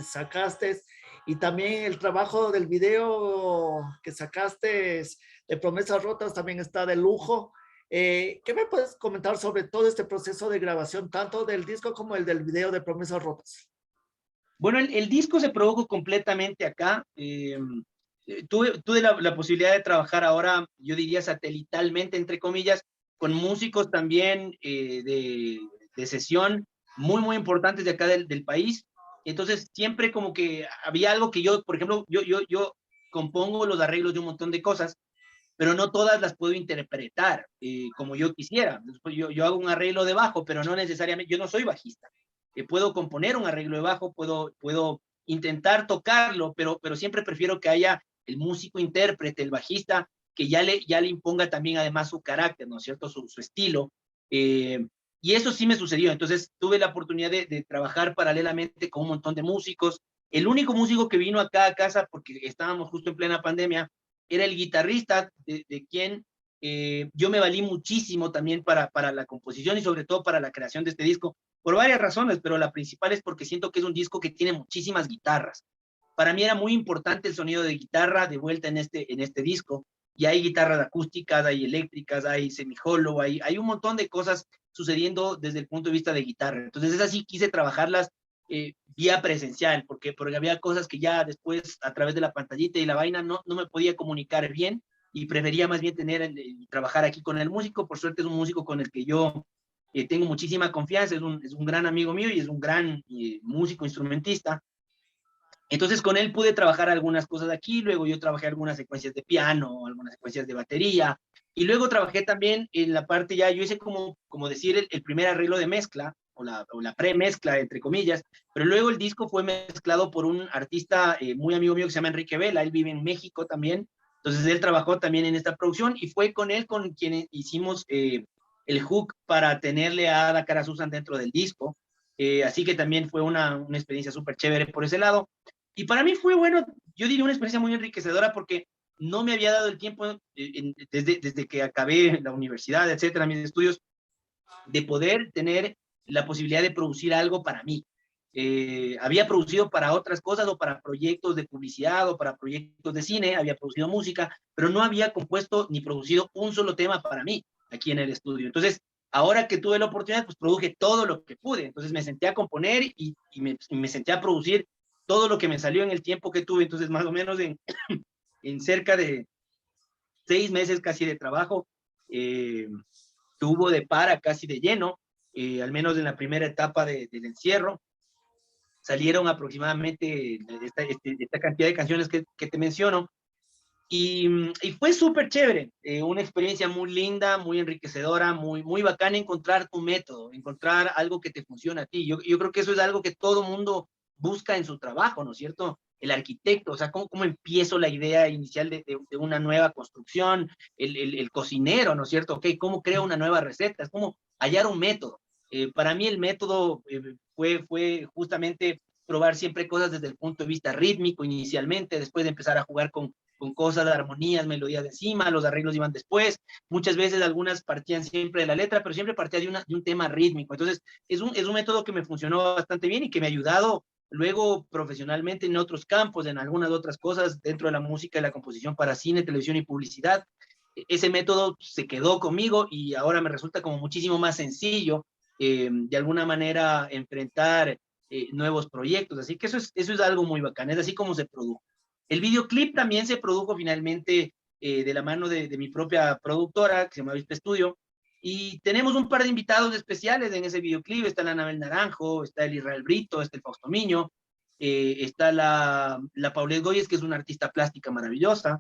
sacaste, y también el trabajo del video que sacaste de Promesas Rotas también está de lujo? ¿Qué me puedes comentar sobre todo este proceso de grabación, tanto del disco como el del video de Promesas Rotas? Bueno, el disco se produjo completamente acá. Tuve la posibilidad de trabajar ahora, yo diría satelitalmente, entre comillas, con músicos también de sesión muy importantes de acá del país. Entonces, siempre como que había algo que yo, por ejemplo, yo compongo los arreglos de un montón de cosas, pero no todas las puedo interpretar como yo quisiera. Después yo hago un arreglo de bajo, pero no necesariamente, yo no soy bajista. Puedo componer un arreglo de bajo, puedo intentar tocarlo, pero siempre prefiero que haya el músico intérprete, el bajista, que ya le imponga también además su carácter, ¿no es cierto? Su estilo. Y eso sí me sucedió. Entonces tuve la oportunidad de trabajar paralelamente con un montón de músicos. El único músico que vino acá a casa, porque estábamos justo en plena pandemia, era el guitarrista de quien yo me valí muchísimo también para la composición y sobre todo para la creación de este disco, por varias razones, pero la principal es porque siento que es un disco que tiene muchísimas guitarras. Para mí era muy importante el sonido de guitarra de vuelta en este disco, y hay guitarras acústicas, hay eléctricas, hay semi-hollow, hay un montón de cosas sucediendo desde el punto de vista de guitarra. Entonces es así, quise trabajarlas vía presencial, porque había cosas que ya después a través de la pantallita y la vaina no me podía comunicar bien, y prefería más bien trabajar aquí con el músico. Por suerte es un músico con el que yo tengo muchísima confianza, es un gran amigo mío y es un gran músico, instrumentista. Entonces con él pude trabajar algunas cosas aquí, luego yo trabajé algunas secuencias de piano, algunas secuencias de batería, y luego trabajé también en la parte ya, yo hice como decir el primer arreglo de mezcla, o la premezcla, entre comillas, pero luego el disco fue mezclado por un artista muy amigo mío que se llama Enrique Vela, él vive en México también, entonces él trabajó también en esta producción, y fue con él con quien hicimos el hook para tenerle a Ada Cara Susan dentro del disco, así que también fue una experiencia súper chévere por ese lado. Y para mí fue, bueno, yo diría una experiencia muy enriquecedora, porque no me había dado el tiempo desde que acabé la universidad, etcétera, mis estudios, de poder tener la posibilidad de producir algo para mí. Había producido para otras cosas, o para proyectos de publicidad, o para proyectos de cine, había producido música, pero no había compuesto ni producido un solo tema para mí aquí en el estudio. Entonces, ahora que tuve la oportunidad, pues produje todo lo que pude. Entonces me senté a componer y me senté a producir todo lo que me salió en el tiempo que tuve. Entonces, más o menos en cerca de 6 meses casi de trabajo, que hubo de para casi de lleno, al menos en la primera etapa del encierro, salieron aproximadamente esta cantidad de canciones que te menciono, y fue súper chévere, una experiencia muy linda, muy enriquecedora, muy bacana encontrar tu método, encontrar algo que te funcione a ti. Yo creo que eso es algo que todo mundo busca en su trabajo, ¿no es cierto? El arquitecto, o sea, cómo empiezo la idea inicial de una nueva construcción, el cocinero, ¿no es cierto? Ok, ¿cómo creo una nueva receta? Es como hallar un método. Para mí el método fue justamente probar siempre cosas desde el punto de vista rítmico inicialmente, después de empezar a jugar con cosas de armonías, melodías de encima, los arreglos iban después, muchas veces algunas partían siempre de la letra, pero siempre partía de un tema rítmico. Entonces es un método que me funcionó bastante bien y que me ha ayudado luego profesionalmente en otros campos, en algunas otras cosas dentro de la música y la composición para cine, televisión y publicidad. Ese método se quedó conmigo y ahora me resulta como muchísimo más sencillo de alguna manera enfrentar nuevos proyectos, así que eso es algo muy bacán, es así como se produjo. El videoclip también se produjo finalmente de la mano de mi propia productora, que se llama Vispe Studio, y tenemos un par de invitados especiales en ese videoclip. Está la Anabel Naranjo, está el Israel Brito, está el Fausto Miño, está la Paulette Goyes, que es una artista plástica maravillosa.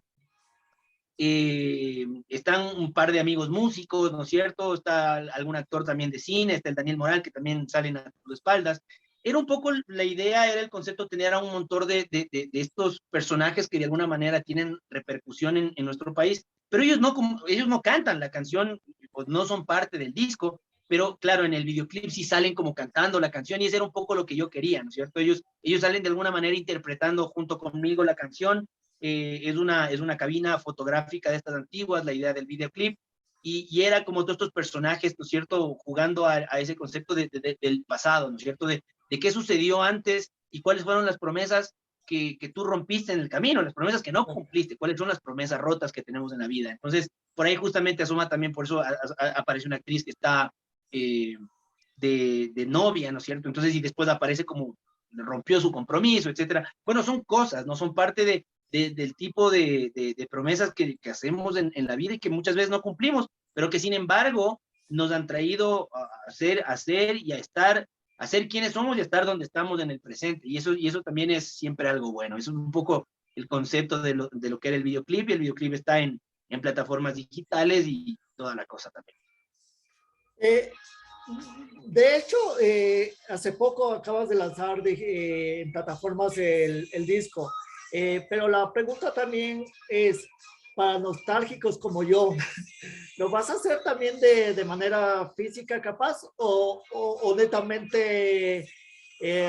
Están un par de amigos músicos, ¿no es cierto? Está algún actor también de cine, está el Daniel Moral, que también sale a tus espaldas. Era un poco la idea, era el concepto, tener a un montón de estos personajes que de alguna manera tienen repercusión en nuestro país, pero ellos no cantan la canción, pues no son parte del disco, pero claro, en el videoclip sí salen como cantando la canción, y eso era un poco lo que yo quería, ¿no es cierto? Ellos salen de alguna manera interpretando junto conmigo la canción. Es una cabina fotográfica de estas antiguas, la idea del videoclip, y era como todos estos personajes, ¿no es cierto?, jugando a ese concepto del pasado, ¿no es cierto?, de qué sucedió antes y cuáles fueron las promesas que tú rompiste en el camino, las promesas que no cumpliste, cuáles son las promesas rotas que tenemos en la vida. Entonces, por ahí justamente asoma también, por eso aparece una actriz que está de novia, ¿no es cierto? Entonces, y después aparece como rompió su compromiso, etcétera. Bueno, son cosas, ¿no? Son parte del tipo de promesas que hacemos en la vida y que muchas veces no cumplimos, pero que sin embargo nos han traído a ser y a ser quienes somos y a estar donde estamos en el presente. Y eso también es siempre algo bueno. Eso es un poco el concepto de lo que era el videoclip, y el videoclip está en plataformas digitales y toda la cosa también. Eh, De hecho, hace poco acabas de lanzar en plataformas el disco, pero la pregunta también es, para nostálgicos como yo, ¿lo vas a hacer también de manera física capaz o netamente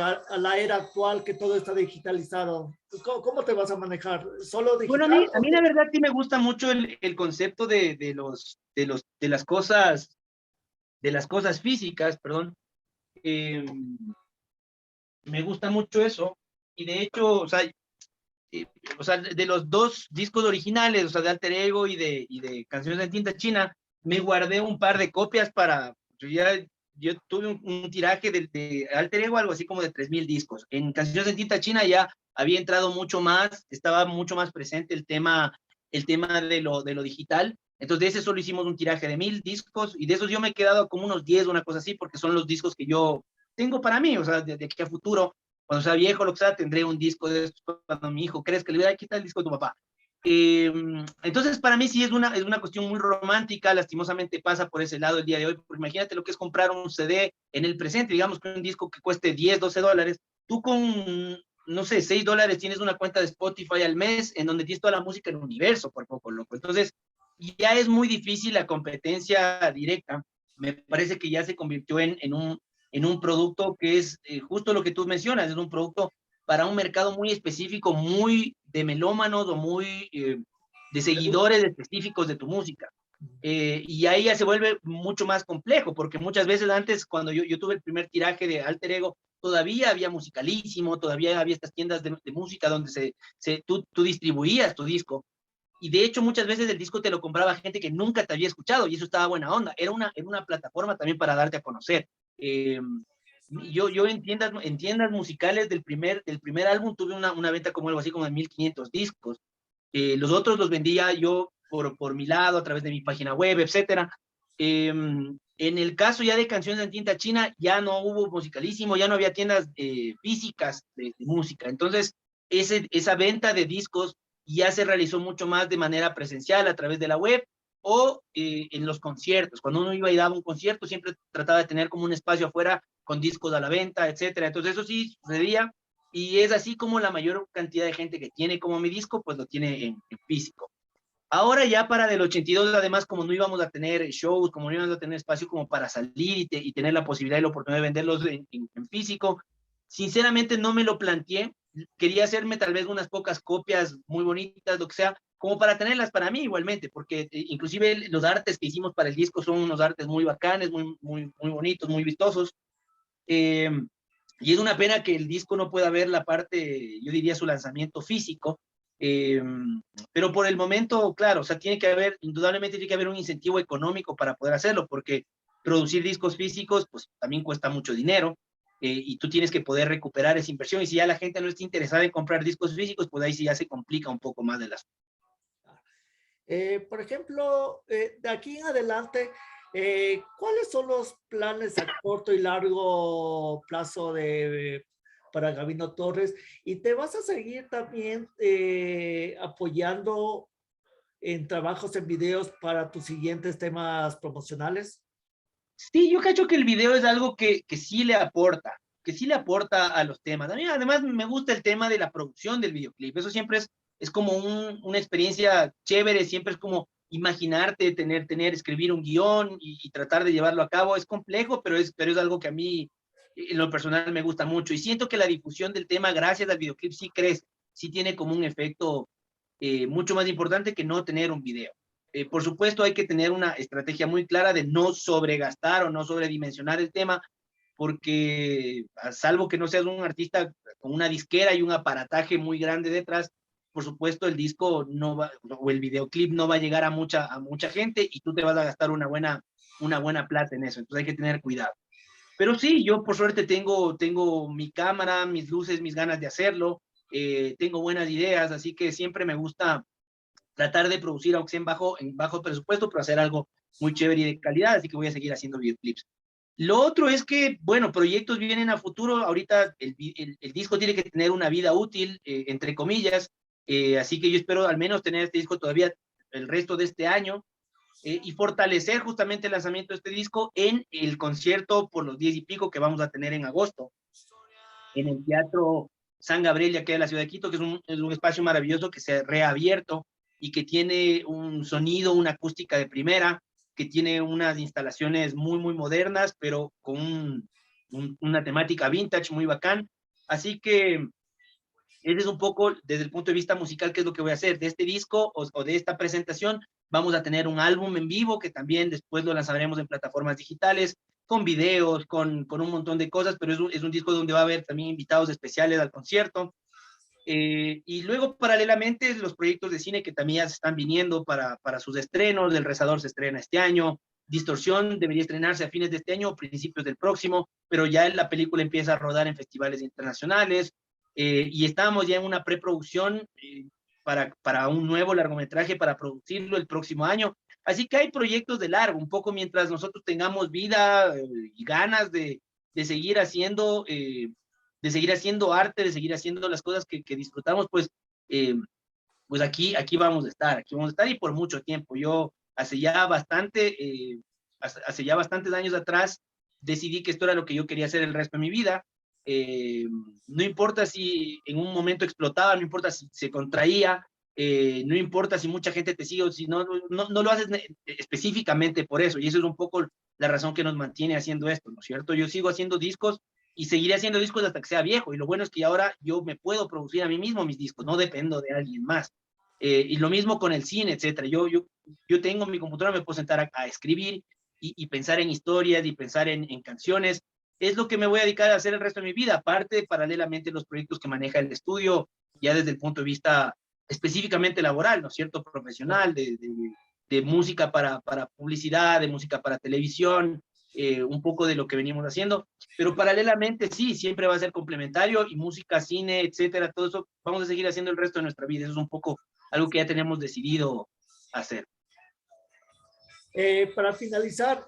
a la era actual que todo está digitalizado? ¿Cómo te vas a manejar? ¿Solo Bueno, digital? a mí la verdad sí me gusta mucho el concepto de las cosas físicas, perdón. Eh, Me gusta mucho eso. Y de hecho, eh, o sea, de los dos discos originales, o sea, de Alter Ego y de Canciones de Tinta China, me guardé un par de copias para, yo tuve un tiraje de Alter Ego, algo así como de 3000 discos. En Canciones de Tinta China ya había entrado mucho más, estaba mucho más presente el tema de lo digital. Entonces, de ese solo hicimos un tiraje de 1000 discos y de esos yo me he quedado como unos 10, una cosa así, porque son los discos que yo tengo para mí, o sea, de aquí a futuro cuando sea viejo, lo que sea, tendré un disco de estos cuando mi hijo crezca, le voy a quitar el disco de tu papá. Entonces, para mí sí es una cuestión muy romántica, lastimosamente pasa por ese lado el día de hoy, porque imagínate lo que es comprar un CD en el presente, digamos que un disco que cueste 10, $12, tú con, no sé, $6 tienes una cuenta de Spotify al mes en donde tienes toda la música del universo, por poco, loco. Entonces, ya es muy difícil la competencia directa, me parece que ya se convirtió en un producto que es justo lo que tú mencionas, es un producto para un mercado muy específico, muy de melómanos o muy de seguidores específicos de tu música. Y ahí ya se vuelve mucho más complejo, porque muchas veces antes, cuando yo tuve el primer tiraje de Alter Ego, todavía había Musicalísimo, todavía había estas tiendas de música donde tú distribuías tu disco. Y de hecho, muchas veces el disco te lo compraba gente que nunca te había escuchado y eso estaba buena onda. Era una plataforma también para darte a conocer. Eh, yo en tiendas musicales del primer álbum tuve una venta como algo así como de 1500 discos. Los otros los vendía yo por mi lado, a través de mi página web, etcétera. En el caso ya de Canciones en Tinta China, ya no hubo Musicalísimo, ya no había tiendas físicas de música. Entonces, esa venta de discos ya se realizó mucho más de manera presencial a través de la web o en los conciertos. Cuando uno iba y daba un concierto, siempre trataba de tener como un espacio afuera con discos a la venta, etcétera. Entonces, eso sí sucedía y es así como la mayor cantidad de gente que tiene como mi disco, pues lo tiene en físico. Ahora ya para del 82, además, como no íbamos a tener shows, como no íbamos a tener espacio como para salir y tener la posibilidad y la oportunidad de venderlos en físico, sinceramente no me lo planteé. Quería hacerme tal vez unas pocas copias muy bonitas, lo que sea, como para tenerlas para mí igualmente, porque inclusive los artes que hicimos para el disco son unos artes muy bacanes, muy bonitos, muy vistosos. Eh, y es una pena que el disco no pueda ver la parte, yo diría, su lanzamiento físico. eh, pero por el momento, claro, o sea, tiene que haber, indudablemente tiene que haber un incentivo económico para poder hacerlo, porque producir discos físicos, pues también cuesta mucho dinero, y tú tienes que poder recuperar esa inversión. Y si ya la gente no está interesada en comprar discos físicos, pues ahí sí ya se complica un poco más de las. Por ejemplo, de aquí en adelante, ¿cuáles son los planes a corto y largo plazo para Gabino Torres? ¿Y te vas a seguir también apoyando en trabajos en videos para tus siguientes temas promocionales? Sí, yo cacho que el video es algo que sí le aporta a los temas. A mí además me gusta el tema de la producción del videoclip. Eso siempre es como una experiencia chévere, siempre es como imaginarte, escribir un guión y tratar de llevarlo a cabo. Es complejo, pero es algo que a mí en lo personal me gusta mucho. Y siento que la difusión del tema gracias al videoclip sí crece, sí tiene como un efecto mucho más importante que no tener un video. Por supuesto, hay que tener una estrategia muy clara de no sobregastar o no sobredimensionar el tema, porque a salvo que no seas un artista con una disquera y un aparataje muy grande detrás, por supuesto el disco no va, o el videoclip no va a llegar a mucha gente y tú te vas a gastar una buena plata en eso. Entonces hay que tener cuidado. Pero sí, yo por suerte tengo mi cámara, mis luces, mis ganas de hacerlo, tengo buenas ideas, así que siempre me gusta tratar de producir, aunque sea en bajo presupuesto, pero hacer algo muy chévere y de calidad, así que voy a seguir haciendo videoclips. Lo otro es que, bueno, proyectos vienen a futuro, ahorita el disco tiene que tener una vida útil, entre comillas, así que yo espero al menos tener este disco todavía el resto de este año, y fortalecer justamente el lanzamiento de este disco en el concierto por los 10 y pico que vamos a tener en agosto en el Teatro San Gabriel de aquí de la ciudad de Quito, que es un espacio maravilloso que se ha reabierto y que tiene un sonido, una acústica de primera, que tiene unas instalaciones muy, muy modernas, pero con una temática vintage muy bacán. Así que ese es un poco desde el punto de vista musical qué es lo que voy a hacer. De este disco o de esta presentación vamos a tener un álbum en vivo que también después lo lanzaremos en plataformas digitales, con videos, con un montón de cosas, pero es un disco donde va a haber también invitados especiales al concierto. Y luego, paralelamente, los proyectos de cine que también ya se están viniendo para sus estrenos. El Rezador se estrena este año, Distorsión debería estrenarse a fines de este año o principios del próximo, pero ya la película empieza a rodar en festivales internacionales y estamos ya en una preproducción para un nuevo largometraje para producirlo el próximo año. Así que hay proyectos de largo, un poco mientras nosotros tengamos vida y ganas de seguir haciendo de seguir haciendo arte, de seguir haciendo las cosas que disfrutamos, pues aquí vamos a estar y por mucho tiempo. Yo hace ya bastantes años atrás decidí que esto era lo que yo quería hacer el resto de mi vida. No importa si en un momento explotaba, no importa si se contraía, no importa si mucha gente te sigue o si no lo haces específicamente por eso. Y eso es un poco la razón que nos mantiene haciendo esto, ¿no es cierto? Yo sigo haciendo discos y seguiré haciendo discos hasta que sea viejo. Y lo bueno es que ahora yo me puedo producir a mí mismo mis discos, no dependo de alguien más. Y lo mismo con el cine, etcétera. Yo tengo mi computadora, me puedo sentar a escribir y pensar en historias y pensar en canciones. Es lo que me voy a dedicar a hacer el resto de mi vida, aparte, paralelamente, los proyectos que maneja el estudio, ya desde el punto de vista específicamente laboral, ¿no es cierto? Profesional, de música para publicidad, de música para televisión, un poco de lo que venimos haciendo, pero paralelamente sí, siempre va a ser complementario y música, cine, etcétera, todo eso vamos a seguir haciendo el resto de nuestra vida. Eso es un poco algo que ya tenemos decidido hacer. Para finalizar,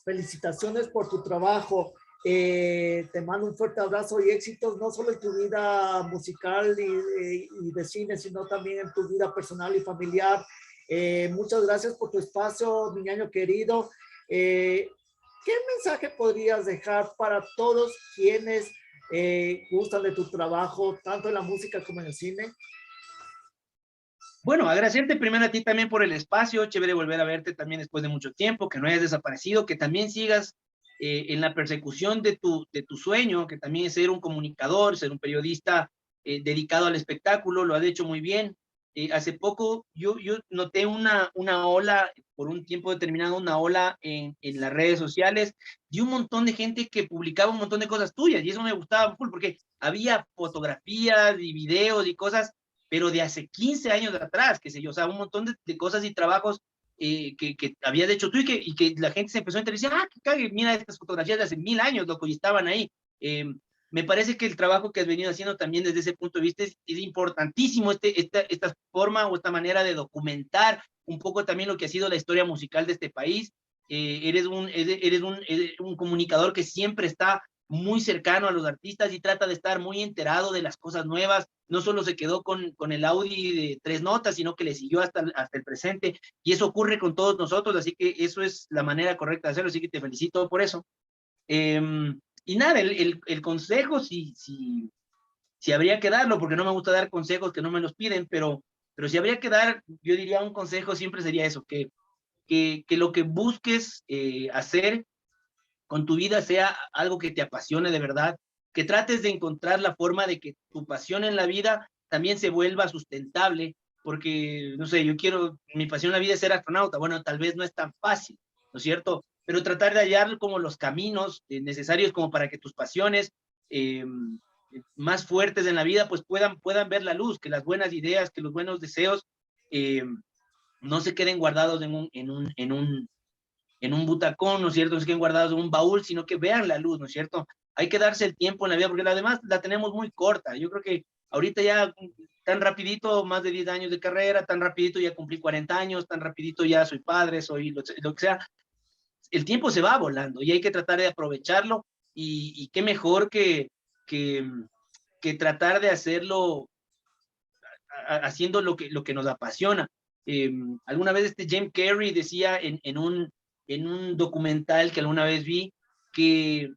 felicitaciones por tu trabajo. Te mando un fuerte abrazo y éxitos, no solo en tu vida musical y de cine, sino también en tu vida personal y familiar. Muchas gracias por tu espacio, mi ñaño querido. ¿Qué mensaje podrías dejar para todos quienes gustan de tu trabajo, tanto en la música como en el cine? Bueno, agradecerte primero a ti también por el espacio, chévere volver a verte también después de mucho tiempo, que no hayas desaparecido, que también sigas en la persecución de tu sueño, que también es ser un comunicador, ser un periodista dedicado al espectáculo, lo has hecho muy bien. Hace poco yo noté una ola, por un tiempo determinado, una ola en las redes sociales de un montón de gente que publicaba un montón de cosas tuyas y eso me gustaba full porque había fotografías y videos y cosas pero de hace 15 años atrás, qué sé yo, o sea, un montón de cosas y trabajos que habías hecho tú y que la gente se empezó a interesar, ah, que cague, mira estas fotografías de hace 1000 años, loco, y estaban ahí. Me parece que el trabajo que has venido haciendo también desde ese punto de vista es importantísimo, esta forma o esta manera de documentar un poco también lo que ha sido la historia musical de este país. Eres un comunicador que siempre está muy cercano a los artistas y trata de estar muy enterado de las cosas nuevas. No solo se quedó con el Audi de 3 notas, sino que le siguió hasta el presente. Y eso ocurre con todos nosotros, así que eso es la manera correcta de hacerlo, así que te felicito por eso. Y nada, el consejo, si habría que darlo, porque no me gusta dar consejos que no me los piden, pero si habría que dar, yo diría un consejo siempre sería eso, que lo que busques hacer con tu vida sea algo que te apasione de verdad, que trates de encontrar la forma de que tu pasión en la vida también se vuelva sustentable, porque, no sé, mi pasión en la vida es ser astronauta, bueno, tal vez no es tan fácil, ¿no es cierto? Pero tratar de hallar como los caminos necesarios como para que tus pasiones más fuertes en la vida pues puedan ver la luz, que las buenas ideas, que los buenos deseos eh, no se queden guardados en un butacón, ¿no es cierto? No se queden guardados en un baúl, sino que vean la luz, ¿no es cierto? Hay que darse el tiempo en la vida, porque además la tenemos muy corta. Yo creo que ahorita ya tan rapidito, más de 10 años de carrera, tan rapidito ya cumplí 40 años, tan rapidito ya soy padre, soy lo que sea. El tiempo se va volando y hay que tratar de aprovecharlo y qué mejor que, que tratar de hacerlo haciendo lo que nos apasiona. Alguna vez Jim Carrey decía en un documental que alguna vez vi que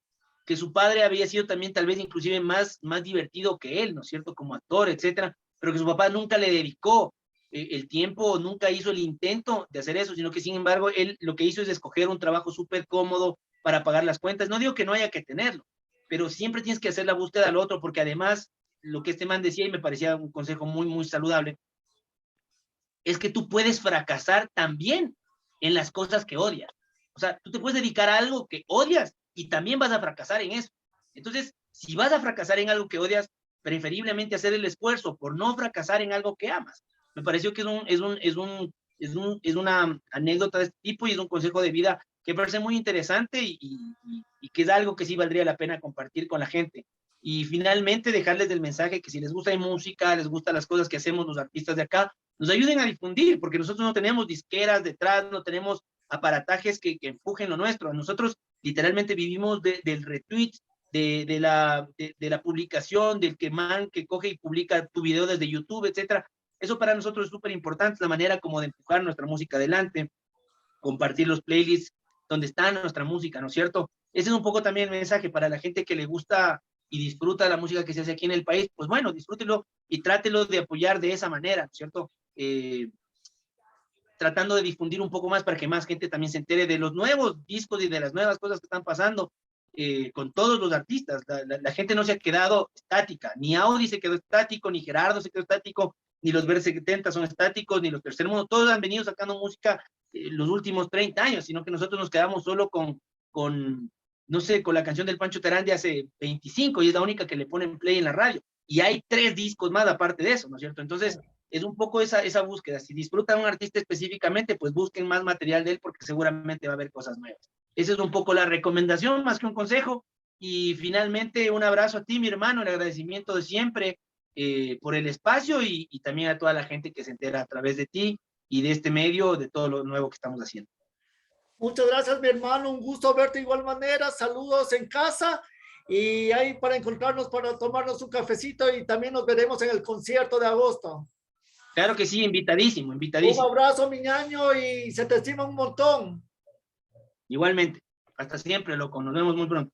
su padre había sido también tal vez inclusive más divertido que él, ¿no es cierto? Como actor, etcétera, pero que su papá nunca le dedicó el tiempo, nunca hizo el intento de hacer eso, sino que sin embargo él lo que hizo es escoger un trabajo súper cómodo para pagar las cuentas. No digo que no haya que tenerlo, pero siempre tienes que hacer la búsqueda al otro, porque además lo que este man decía, y me parecía un consejo muy saludable, es que tú puedes fracasar también en las cosas que odias. O sea, tú te puedes dedicar a algo que odias y también vas a fracasar en eso. Entonces, si vas a fracasar en algo que odias, preferiblemente hacer el esfuerzo por no fracasar en algo que amas. Me pareció que es una anécdota de este tipo y es un consejo de vida que me parece muy interesante y que es algo que sí valdría la pena compartir con la gente. Y finalmente dejarles el mensaje que si les gusta la música, les gustan las cosas que hacemos los artistas de acá, nos ayuden a difundir, porque nosotros no tenemos disqueras detrás, no tenemos aparatajes que empujen lo nuestro. Nosotros literalmente vivimos del retweet, de la publicación, del que coge y publica tu video desde YouTube, etcétera. Eso para nosotros es súper importante, la manera como de empujar nuestra música adelante, compartir los playlists donde está nuestra música, ¿no es cierto? Ese es un poco también el mensaje para la gente que le gusta y disfruta la música que se hace aquí en el país, pues bueno, disfrútelo y trátelo de apoyar de esa manera, ¿no es cierto? Tratando de difundir un poco más para que más gente también se entere de los nuevos discos y de las nuevas cosas que están pasando con todos los artistas. La gente no se ha quedado estática, ni Audi se quedó estático, ni Gerardo se quedó estático, ni los Ver 70 son estáticos, ni los Tercer Mundo, todos han venido sacando música los últimos 30 años, sino que nosotros nos quedamos solo no sé, con la canción del Pancho Terán de hace 25 y es la única que le ponen play en la radio. Y hay 3 discos más aparte de eso, ¿no es cierto? Entonces, es un poco esa búsqueda. Si disfrutan a un artista específicamente, pues busquen más material de él porque seguramente va a haber cosas nuevas. Esa es un poco la recomendación, más que un consejo. Y finalmente, un abrazo a ti, mi hermano, el agradecimiento de siempre por el espacio y también a toda la gente que se entera a través de ti y de este medio, de todo lo nuevo que estamos haciendo. Muchas gracias, mi hermano. Un gusto verte de igual manera. Saludos en casa y ahí para encontrarnos, para tomarnos un cafecito y también nos veremos en el concierto de agosto. Claro que sí, invitadísimo, Un invitadísimo. abrazo, mi ñaño, y se te estima un montón. Igualmente. Hasta siempre, loco. Nos vemos muy pronto.